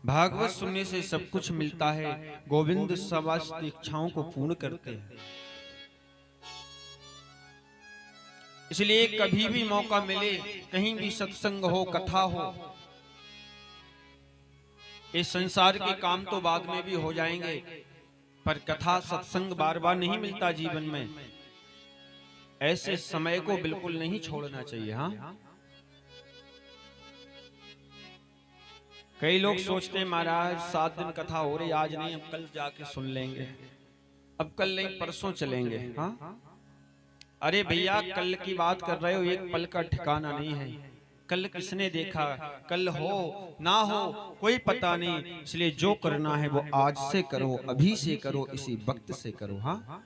भागवत सुनने से सब कुछ मिलता है। गोविंद समस्त इच्छाओं को पूर्ण करते हैं। इसलिए कभी भी मौका मिले, कहीं भी सत्संग हो, कथा हो, इस संसार के काम तो बाद में भी हो जाएंगे, पर कथा सत्संग बार बार नहीं मिलता जीवन में। ऐसे समय को बिल्कुल नहीं छोड़ना चाहिए। हाँ, कई लोग सोचते हैं महाराज 7 दिन कथा हो रही, आज नहीं, अब कल जाके सुन लेंगे, अब कल नहीं परसों चलेंगे। हाँ, अरे भैया कल की बात कर रहे हो, एक पल का ठिकाना नहीं है। कल किसने देखा, कल हो ना हो कोई पता नहीं। इसलिए जो करना है वो आज से करो, अभी से करो, इसी वक्त से करो। हाँ,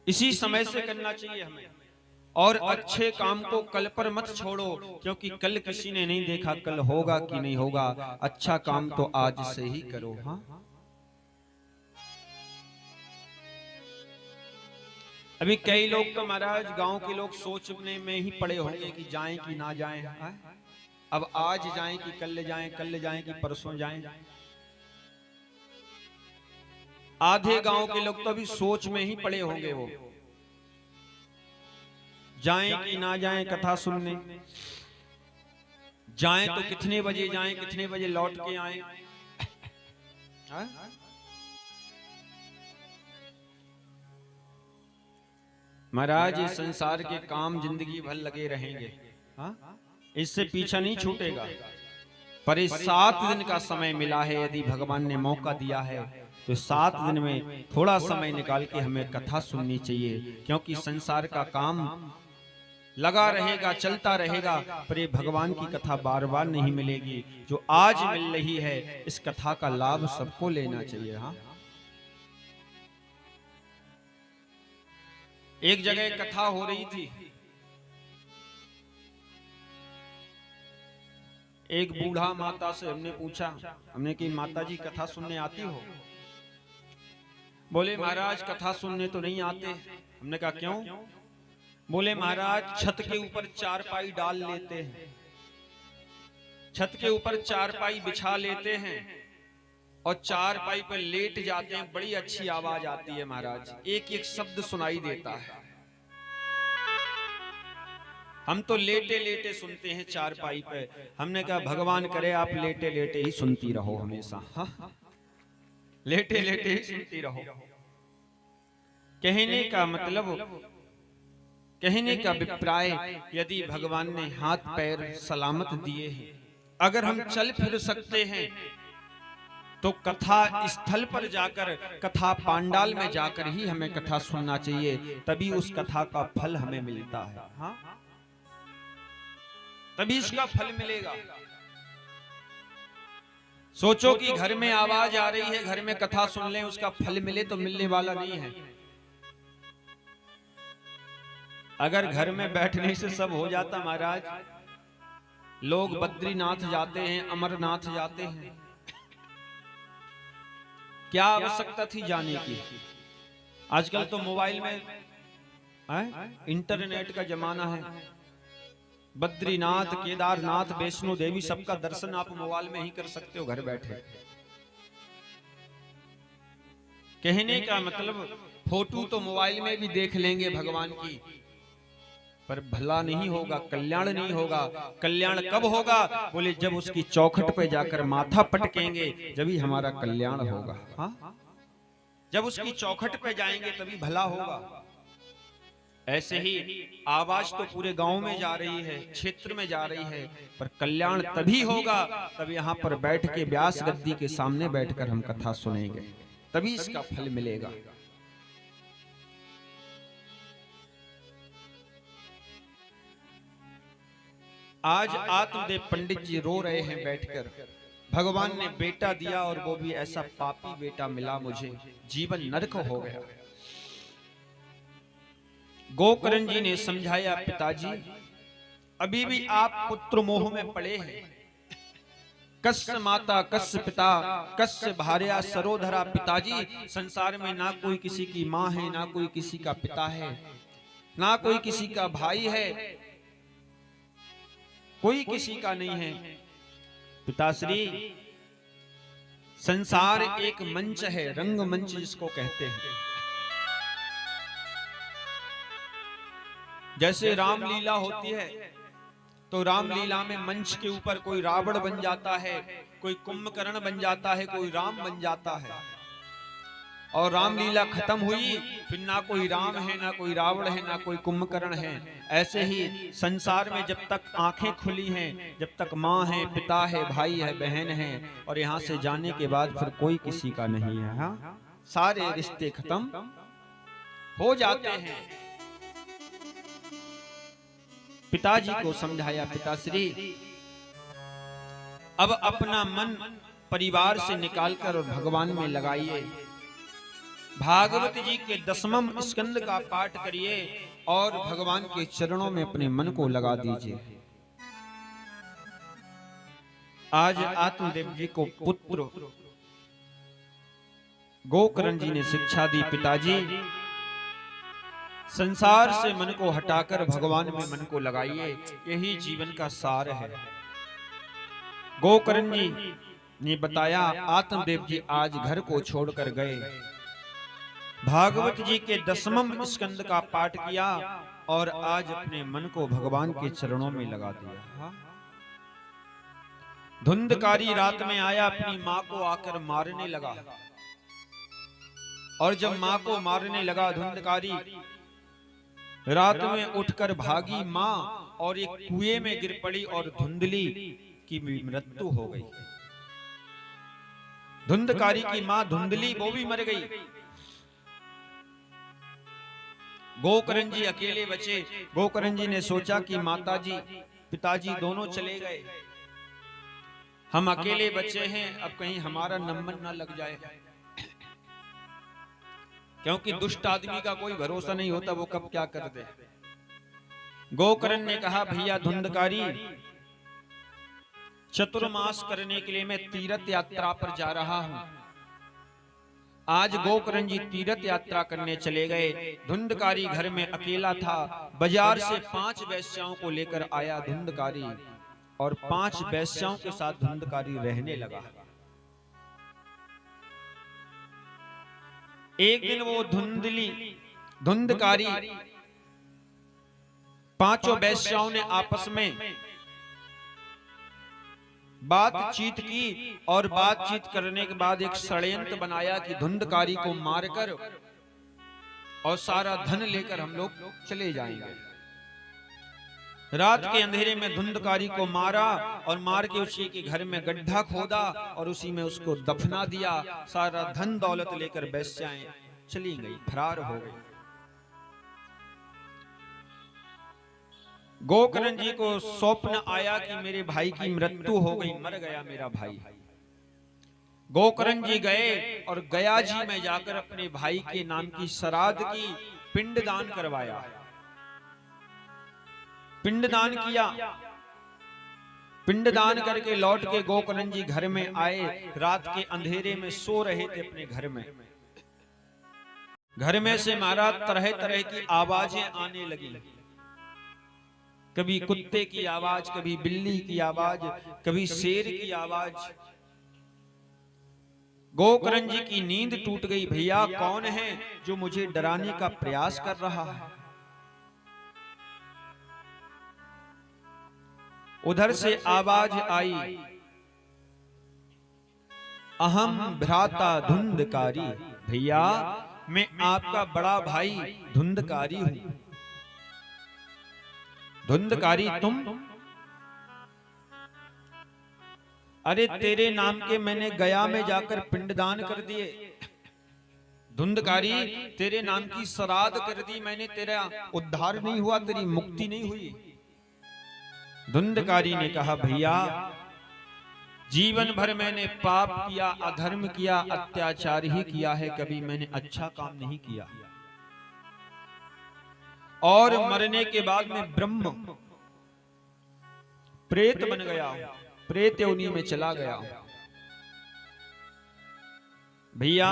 इसी समय से करना चाहिए हमें। और अच्छे काम को कल पर मत छोड़ो, क्योंकि कल किसी ने नहीं देखा कल होगा कि नहीं होगा। अच्छा काम तो आज से ही करो। हाँ, अभी कई लोग तो महाराज गांव के लोग सोचने में ही पड़े होंगे कि जाएं कि ना जाएं। अब आज जाएं कि कल जाएं, कल जाएं कि परसों जाएं। आधे गांव के लोग तो अभी सोच में ही पड़े होंगे, वो जाएं कि ना जाएं कथा सुनने, जाएं तो कितने बजे जाएं, कितने बजे लौट के आएं। महाराज ये संसार के काम जिंदगी भर लगे रहेंगे। हाँ, इससे पीछा नहीं छूटेगा। पर इस 7 दिन का समय मिला है, यदि भगवान ने मौका दिया है तो 7 दिन में थोड़ा समय निकाल के हमें कथा सुननी चाहिए। क्योंकि संसार का काम लगा रहेगा, चलता रहेगा, पर ये भगवान की कथा बार बार नहीं मिलेगी। जो आज मिल रही है, इस कथा का लाभ सबको लेना चाहिए। हाँ, एक जगह कथा हो रही थी, एक बूढ़ा माता से हमने पूछा, हमने कि माता जी कथा सुनने आती हो? बोले महाराज कथा सुनने तो नहीं आते। हमने कहा क्यों? बोले महाराज छत के ऊपर चारपाई डाल लेते हैं, छत के ऊपर चारपाई बिछा लेते हैं और चारपाई पर लेट जाते हैं, बड़ी अच्छी आवाज आती है महाराज, एक एक शब्द सुनाई देता है। हम तो लेटे लेटे सुनते हैं चारपाई पे। हमने कहा भगवान करे आप लेटे लेटे ही सुनती रहो हमेशा। हाँ? लेटे लेटे ही सुनती रहो। कहने का मतलब, कहने का अभिप्राय, यदि भगवान ने हाथ पैर सलामत दिए हैं, अगर हम चल फिर सकते हैं तो कथा स्थल पर जाकर, कथा पांडाल में जाकर ही हमें कथा सुनना चाहिए, तभी उस कथा का फल हमें मिलता है। हाँ? तभी इसका फल मिलेगा। सोचो कि घर में आवाज आ रही है, घर में कथा सुन लें, उसका फल मिले तो मिलने वाला नहीं है। अगर घर में बैठने से सब हो जाता महाराज, लोग बद्रीनाथ जाते हैं, अमरनाथ जाते हैं, क्या आवश्यकता थी जाने की? आजकल तो मोबाइल में इंटरनेट का जमाना है। बद्रीनाथ, केदारनाथ, वैष्णो देवी, सबका दर्शन आप मोबाइल में ही कर सकते हो घर बैठे। कहने का मतलब, फोटो तो मोबाइल में भी देख लेंगे भगवान की, पर भला नहीं होगा, कल्याण नहीं होगा। कल्याण कब होगा? बोले जब उसकी चौखट पे जाकर माथा पटकेंगे, जब ही हमारा कल्याण होगा। हाँ? जब उसकी चौखट पे जाएंगे तभी भला होगा। ऐसे ही आवाज तो पूरे गांव में जा रही है, क्षेत्र में जा रही है, पर कल्याण तभी होगा तब यहाँ पर बैठ के व्यास गद्दी के सामने बैठकर हम कथा सुनेंगे, तभी इसका फल मिलेगा। आज आत्मदेव पंडित जी रो रहे हैं बैठकर, भगवान ने बेटा दिया और वो भी ऐसा पापी बेटा मिला मुझे, जीवन नरक हो गया। गोकर्ण जी ने समझाया, पिताजी अभी भी आप पुत्र मोह में पड़े हैं। कस्य माता कस्य पिता कस्य भार्या सरोधरा। पिताजी संसार में ना कोई किसी की माँ है, ना कोई किसी का पिता है, ना कोई किसी का भाई है, कोई किसी का नहीं है। पिताश्री संसार एक मंच है, रंग मंच जिसको कहते हैं। जैसे रामलीला होती है तो रामलीला में मंच के ऊपर कोई रावण बन जाता है, कोई कुंभकर्ण बन जाता है, कोई राम बन जाता है, और रामलीला खत्म हुई, फिर ना कोई राम है, ना कोई रावण है, ना कोई कुंभकर्ण है। ऐसे ही संसार में जब तक आंखें खुली हैं, जब तक माँ है, पिता है, भाई है, बहन है, और यहाँ से जाने के बाद फिर कोई किसी का नहीं है। हाँ? सारे रिश्ते खत्म हो जाते हैं। पिताजी को समझाया, पिताश्री अब अपना मन परिवार से निकालकर और भगवान में लगाइए, भागवत जी के 10वें स्कंद का पाठ करिए और भगवान के चरणों में अपने मन को लगा दीजिए। आज आत्मदेव जी को पुत्र गोकर्ण जी ने शिक्षा दी, पिताजी संसार से मन को हटाकर भगवान में मन को लगाइए, यही जीवन का सार है। गोकर्ण जी ने बताया, आत्मदेव जी आज घर को छोड़कर गए, भागवत जी के 10वें स्कंद का पाठ किया और आज अपने मन को भगवान के चरणों में लगा दिया। धुंधकारी रात में आया, अपनी माँ को आकर मारने लगा, और जब माँ को मारने लगा धुंधकारी, रात में उठकर भागी माँ और एक कुएं में गिर पड़ी और धुंधली की मृत्यु हो गई। धुंधकारी की माँ धुंधली वो भी मर गई। गोकर्ण जी अकेले बचे। गोकर्ण जी ने सोचा कि माताजी पिताजी दोनों चले गए, हम अकेले बचे हैं, अब कहीं हमारा नंबर ना लग जाए, क्योंकि दुष्ट आदमी का कोई भरोसा नहीं होता, वो कब क्या कर दे। गोकर्ण ने कहा, भैया धुंधकारी चतुर्मास करने के लिए मैं तीर्थ यात्रा पर जा रहा हूं। आज गोकर्ण जी तीर्थ यात्रा करने चले गए। धुंधकारी घर में अकेला था। बाजार से 5 वेश्याओं को लेकर आया धुंधकारी, और 5 वेश्याओं के साथ धुंधकारी रहने लगा। एक दिन वो धुंधकारी 5 वेश्याओं ने आपस में बातचीत की, और बातचीत करने के बाद एक षड्यंत्र बनाया कि धुंधकारी को मारकर और सारा धन लेकर हम लोग चले जाएंगे। रात के अंधेरे में धुंधकारी को मारा, और मार के उसी के घर में गड्ढा खोदा और उसी में उसको दफना दिया। सारा धन दौलत लेकर वेश्याएं चली गई, फरार हो गई। गोकर्ण जी को स्वप्न आया कि मेरे भाई की मृत्यु हो गई, मर गया मेरा भाई। गोकर्ण जी गए और गया जी में जाकर अपने भाई के नाम की श्राद्ध की, पिंडदान करवाया, पिंडदान किया। पिंडदान करके लौट के गोकर्ण जी घर में आए। रात के अंधेरे में सो रहे थे अपने घर में। घर में से मारा तरह तरह की आवाजें आने लगी। कभी कुत्ते की आवाज, कभी बिल्ली की आवाज, कभी शेर की आवाज। गोकर्ण जी की नींद टूट गई। भैया कौन है जो मुझे डराने का प्रयास कर रहा है? उधर से आवाज आई, अहम भ्राता धुंधकारी। भैया मैं आपका बड़ा भाई धुंधकारी हूं। धुंधकारी तुम? अरे तेरे नाम के मैंने गया में जाकर पिंडदान कर दिए। धुंधकारी तेरे नाम की श्राद्ध कर दी मैंने, तेरा उद्धार नहीं हुआ, तेरी मुक्ति नहीं हुई। धुंधकारी ने कहा भैया जीवन भर मैंने पाप किया, अधर्म किया, अत्याचार ही किया है, कभी मैंने अच्छा काम नहीं किया। और मरने के बाद मैं ब्रह्म प्रेत बन गया हूं, प्रेत योनि में चला गया हूं। भैया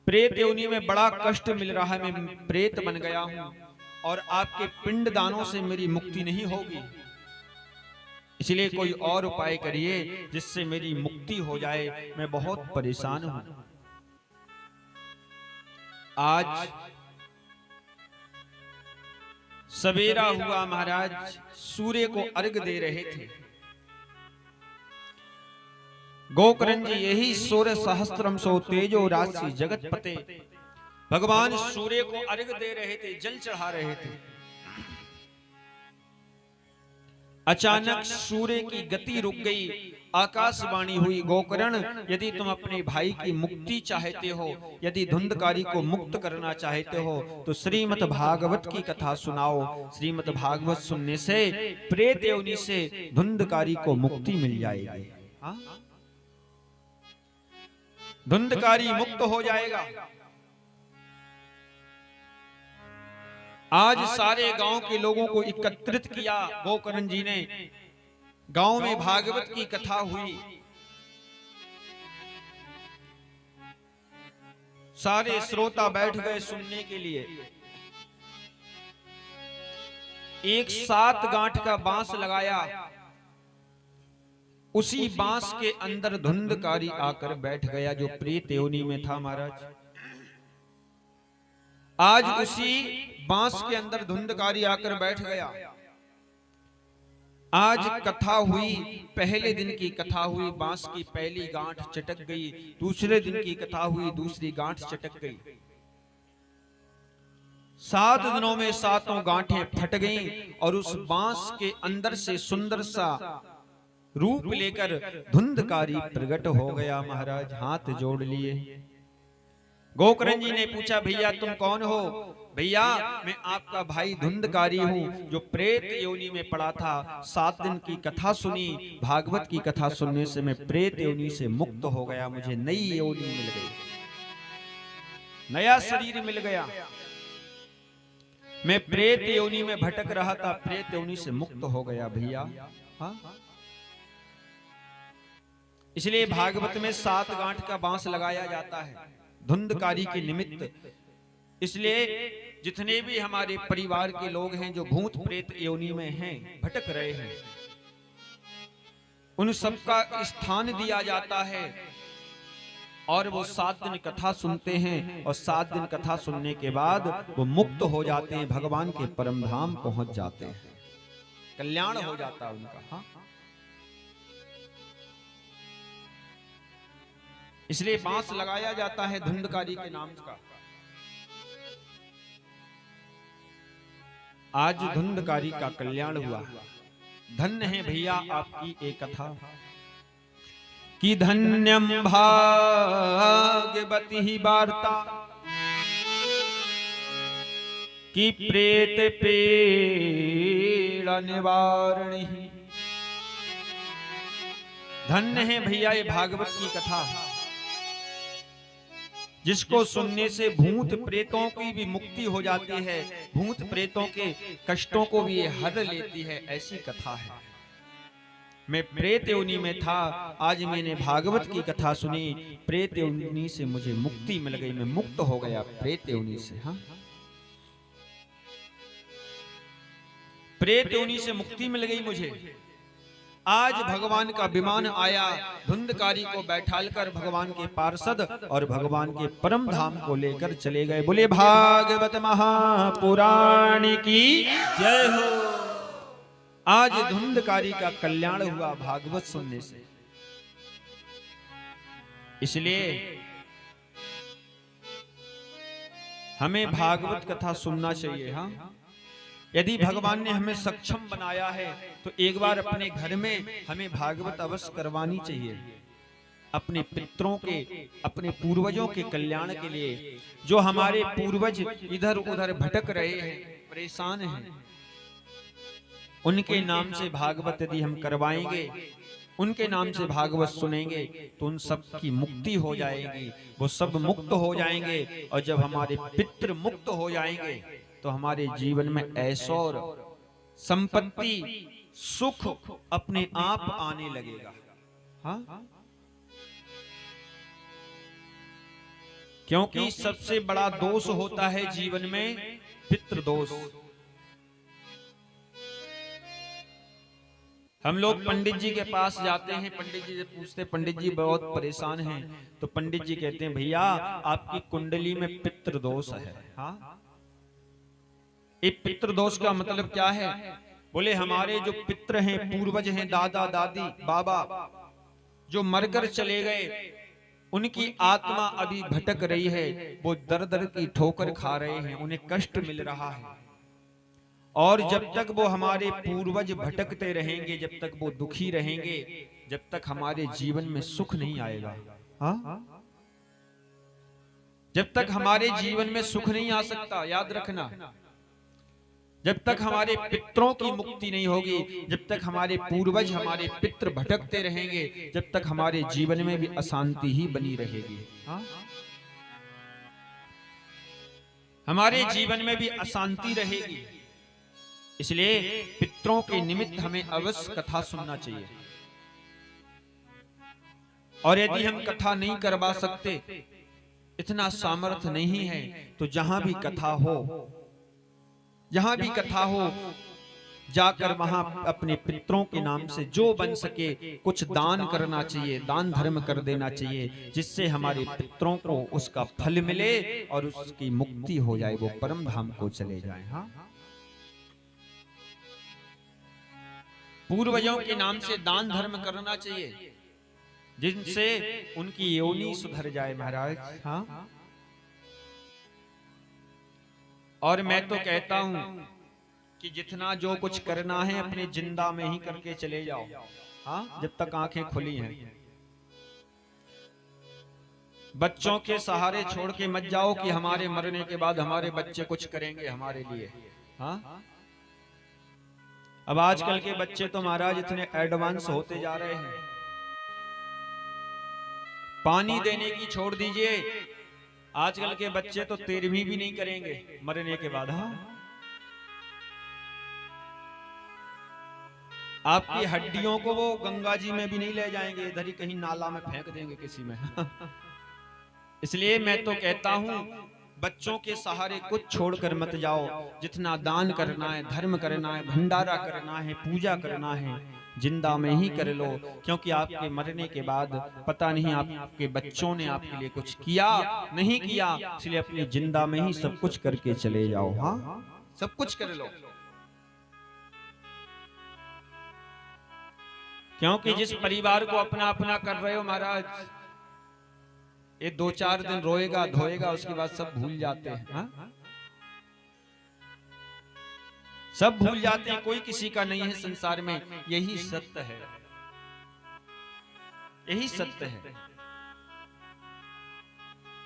प्रेत योनि में बड़ा कष्ट मिल रहा है, मैं प्रेत बन गया हूं और आपके पिंड दानों से मेरी मुक्ति नहीं होगी, इसलिए कोई और उपाय करिए जिससे मेरी मुक्ति हो जाए, मैं बहुत परेशान हूं। आज सवेरा हुआ, महाराज सूर्य को अर्घ दे रहे थे। गोकर्ण जी यही सूर्य सहस्त्रम सो तेजो राशि जगतपते, भगवान सूर्य को अर्घ दे रहे थे, जल चढ़ा रहे थे। अचानक सूर्य की गति रुक गई, आकाशवाणी हुई, गोकर्ण यदि तुम अपने भाई की मुक्ति चाहते हो, यदि धुंधकारी को मुक्त करना चाहते हो तो श्रीमद् भागवत की कथा सुनाओ। श्रीमद् भागवत सुनने से प्रेत योनि से धुंधकारी को मुक्ति मिल जाएगी। धुंधकारी मुक्त हो जाएगा। आज सारे गांव के लोगों को एकत्रित किया गोकर्ण जी ने। गांव में भागवत की कथा हुई, सारे श्रोता बैठ गए सुनने के लिए। एक 7 गांठ का बांस लगाया, उसी बांस के अंदर धुंधकारी आकर बैठ गया जो प्रेत योनि में था। महाराज आज उसी बांस के अंदर धुंधकारी आकर बैठ गया। आज कथा हुई, पहले दिन की कथा हुई, बांस की पहली गांठ चटक गई, दूसरे दिन की कथा हुई, दूसरी गांठ चटक गई। 7 दिनों में 7 गांठें फट गईं और उस बांस के अंदर से सुंदर सा रूप लेकर धुंधकारी प्रकट हो गया। महाराज हाथ जोड़ लिए। गोकर्ण जी ने पूछा भैया तुम कौन हो? भैया मैं आपका भाई धुंधकारी हूं जो प्रेत योनि में पड़ा था। 7 दिन की कथा सुनी, भागवत की कथा सुनने से मैं प्रेत योनि से मुक्त हो गया, मुझे नई योनि मिल गई, नया शरीर मिल गया। मैं प्रेत योनि में भटक रहा था, प्रेत योनि से मुक्त हो गया। भैया हाँ? इसलिए भागवत में 7 गांठ का बांस लगाया जाता है धुंधकारी के निमित्त। इसलिए जितने भी हमारे परिवार के लोग हैं जो भूत प्रेत योनि में हैं, भटक रहे हैं, उन सबका स्थान दिया जाता है और वो 7 दिन कथा सुनते हैं और 7 दिन कथा सुनने के बाद वो मुक्त हो जाते हैं, भगवान के परम धाम पहुंच जाते हैं, कल्याण हो जाता है उनका। हाँ? इसलिए बांस लगाया जाता है धुंधकारी के नाम का। आज धुंधकारी का कल्याण हुआ। धन्य है भैया आपकी एक कथा कि धन्यम भाग्यवती ही वार्ता कि प्रेत पीड़ा निवारणी। धन्य है भैया ये भागवत की कथा, जिसको सुनने से भूत प्रेतों की भी मुक्ति हो जाती है, भूत प्रेतों के कष्टों को भी ये हर लेती है, ऐसी कथा है। मैं प्रेत योनि में था, आज मैंने भागवत की कथा सुनी, प्रेत योनि से मुझे मुक्ति मिल गई, मैं मुक्त हो गया प्रेत योनि से। हाँ, प्रेत योनि से मुक्ति मिल गई मुझे। आज भगवान का विमान आया, धुंधकारी को बैठालकर भगवान के पार्षद और भगवान के परम धाम को लेकर चले गए। बोले भागवत महापुराण की जय हो। आज धुंधकारी का कल्याण हुआ भागवत सुनने से। इसलिए हमें भागवत कथा सुनना चाहिए। हाँ, यदि भगवान ने हमें सक्षम बनाया है तो एक बार अपने घर में हमें भागवत अवश्य करवानी चाहिए, अपने पितरों के, अपने पूर्वजों के कल्याण के लिए। जो हमारे पूर्वज इधर उधर भटक रहे हैं, परेशान हैं, उनके नाम से भागवत यदि हम करवाएंगे, उनके नाम से भागवत सुनेंगे तो उन सब की मुक्ति हो जाएगी, वो सब मुक्त हो जाएंगे। और जब हमारे पितृ मुक्त हो जाएंगे तो हमारे जीवन में ऐश्वर्य, संपत्ति, सुख अपने आप आने लगेगा। हाँ, क्योंकि सबसे बड़ा दोष होता है जीवन में पितृदोष। हम लोग पंडित जी के पास जाते हैं, पंडित जी से पूछते, पंडित जी बहुत परेशान हैं, तो पंडित जी कहते हैं भैया आपकी कुंडली में पितृदोष है। हाँ, ये पितृदोष का मतलब क्या है? बोले हमारे जो पितृ हैं, पूर्वज हैं, दादा दादी बाबा जो मरकर चले गए, उनकी आत्मा अभी भटक रही है, वो दर दर की ठोकर खा रहे हैं, उन्हें कष्ट मिल रहा है। और जब तक वो हमारे पूर्वज भटकते रहेंगे, जब तक वो दुखी रहेंगे, जब तक हमारे जीवन में सुख नहीं आएगा। हाँ, जब तक हमारे जीवन में सुख नहीं आ सकता, याद रखना। जब तक हमारे पितरों की मुक्ति नहीं होगी, जब तक हमारे पूर्वज, हमारे पितृ भटकते रहेंगे, जब तक हमारे जीवन में भी अशांति ही बनी रहेगी। हाँ? हमारे जीवन में भी अशांति रहेगी। इसलिए पितरों के निमित्त हमें अवश्य कथा सुनना चाहिए। और यदि हम कथा नहीं करवा सकते, इतना सामर्थ्य नहीं है, तो जहां भी कथा हो, जहां भी कथा हो, जाकर वहां अपने पितरों के नाम से जो बन सके कुछ दान करना चाहिए, दान धर्म कर देना चाहिए, जिससे हमारे पितरों को उसका फल मिले और उसकी मुक्ति हो जाए, वो परम धाम को चले जाए। हाँ, पूर्वजों के नाम से दान धर्म करना चाहिए, जिनसे उनकी योनि सुधर जाए महाराज। हाँ, और मैं तो कहता हूं कि जितना जो कुछ करना है अपने जिंदा में ही करके चले जाओ। हाँ, जब तक आंखें खुली हैं। बच्चों के सहारे छोड़ के मत जाओ कि हमारे मरने के बाद हमारे बच्चे कुछ करेंगे हमारे लिए। हाँ, अब आजकल के बच्चे तो महाराज इतने एडवांस होते जा रहे हैं, पानी देने की छोड़ दीजिए, आजकल के बच्चे तो 13वीं भी नहीं करेंगे मरने के बाद। हाँ, आपकी हड्डियों को वो गंगा जी में भी नहीं ले जाएंगे, इधर ही कहीं नाला में फेंक देंगे किसी में। इसलिए मैं तो कहता हूं बच्चों के सहारे कुछ छोड़कर मत जाओ। जितना दान करना है, धर्म करना है, भंडारा करना है, पूजा करना है, जिंदा में ही कर लो, क्योंकि आपके मरने के बाद पता नहीं आपके बच्चों ने आपके लिए कुछ किया नहीं किया। इसलिए अपनी जिंदा में ही सब कुछ करके चले जाओ। हाँ, सब कुछ कर लो, क्योंकि जिस परिवार को अपना अपना कर रहे हो महाराज, ये 2-4 दिन रोएगा धोएगा, उसके बाद सब भूल जाते हैं। हाँ? सब भूल जाते हैं, कोई किसी का नहीं है संसार में। यही सत्य है, यही सत्य है।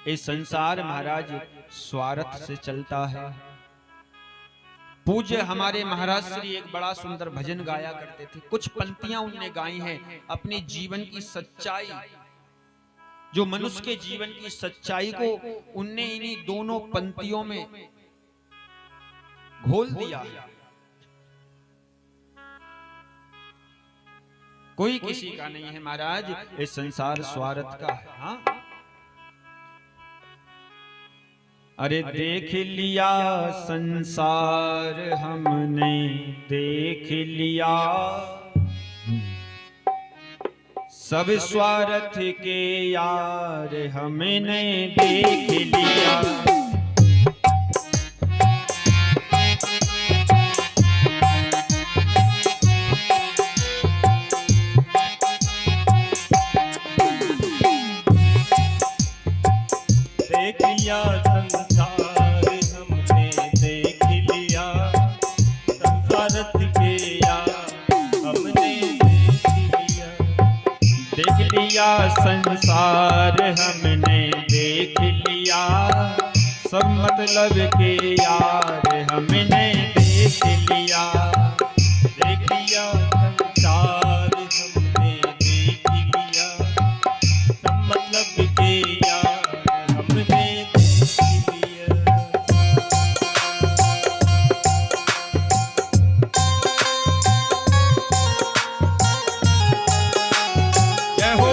ये संसार महाराज स्वार्थ से चलता है। पूज्य हमारे महाराज श्री एक बड़ा सुंदर भजन गाया करते थे। कुछ पंक्तियां उनने गाई हैं, अपने जीवन की सच्चाई, जो मनुष्य के जीवन की सच्चाई को उनने इन्हीं दोनों पंक्तियों में घोल दिया है। कोई किसी का नहीं है महाराज, ये संसार स्वार्थ का है। हाँ? अरे देख लिया संसार हमने, देख लिया सब स्वार्थ के यार हमने देख लिया। देख लिया संसार हमने, देख लिया सब स्वार्थ के यार हमने देख लिया। देख लिया संसार हमने, देख लिया सब मतलब के यार हमने देख लिया। देख लिया संसार हमने, देख लिया सब मतलब के यार हमने देख लिया। जय हो।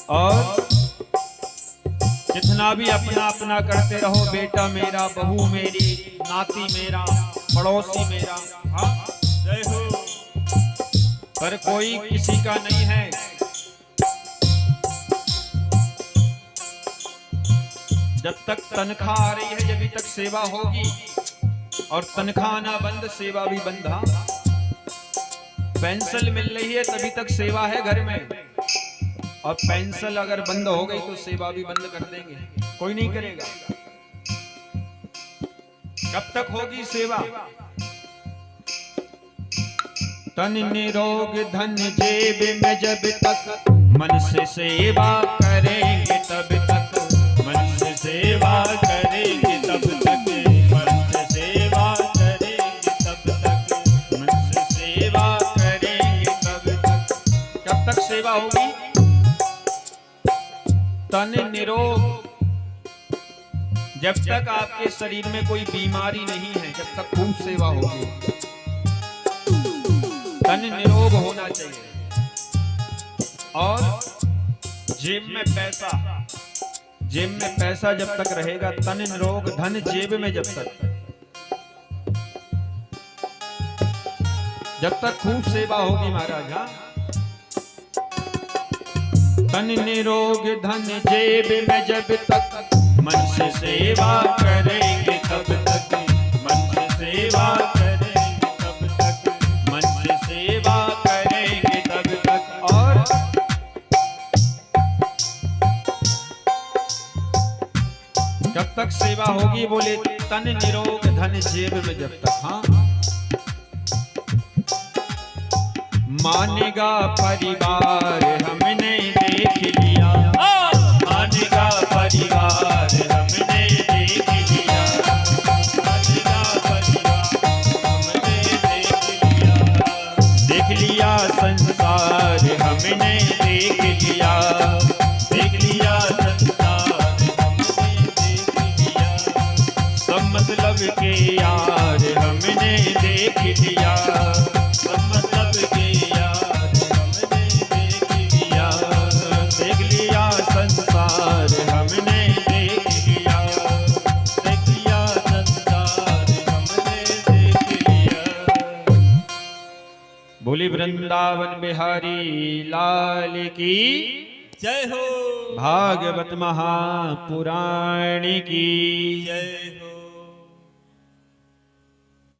और जितना भी अपना अपना करते रहो, बेटा मेरा, बहू मेरी, नाती मेरा, पड़ोसी मेरा। हाँ? जय हो। पर कोई किसी का नहीं है। जब तक तनख्वाह आ रही है जब तक सेवा होगी, और तनख्वाह आना बंद, सेवा भी बंद। हाँ? पेंशन मिल रही है तभी तक सेवा है घर में, और पेंशन अगर बंद हो गई तो सेवा भी बंद कर देंगे, कोई नहीं करेगा। कब तक होगी सेवा? तन निरोग धन जेब में जब तक मन से सेवा करेंगे तब तक, मन से सेवा करेंगे तब तक, मन से सेवा करेंगे तब तक, मन से सेवा करेंगे तब तक। कब तक सेवा होगी? तन निरोग, जब तक आपके शरीर में कोई बीमारी नहीं है, जब तक खूब सेवा होगी। तन निरोग होना चाहिए। और जेब में पैसा, जेब में पैसा जब तक रहेगा, तन निरोग धन जेब में जब तक खूब सेवा होगी महाराज। हाँ? तन निरोग धन जेब में जब तक, मन से सेवा करेंगे तब तक, मन से सेवा करेंगे तब तक, मन से सेवा करेंगे तब तक। और जब तक सेवा होगी, बोले तन निरोग धन जेब में जब तक। हाँ? मानेगा परिवार हमने देख लिया, मानेगा परिवार हमने देख लिया। लिया संसार हमने देख लिया, देख लिया संसार हमने देख लिया, सब मतलब के यार हमने देख लिया, सब मतलब के यार हमने देख लिया, देख लिया संसार हमने देख लिया। देख लिया संसार हमने देख लिया। बोली वृंदावन बिहारी लाल की जय हो, भागवत महापुराण की जय हो।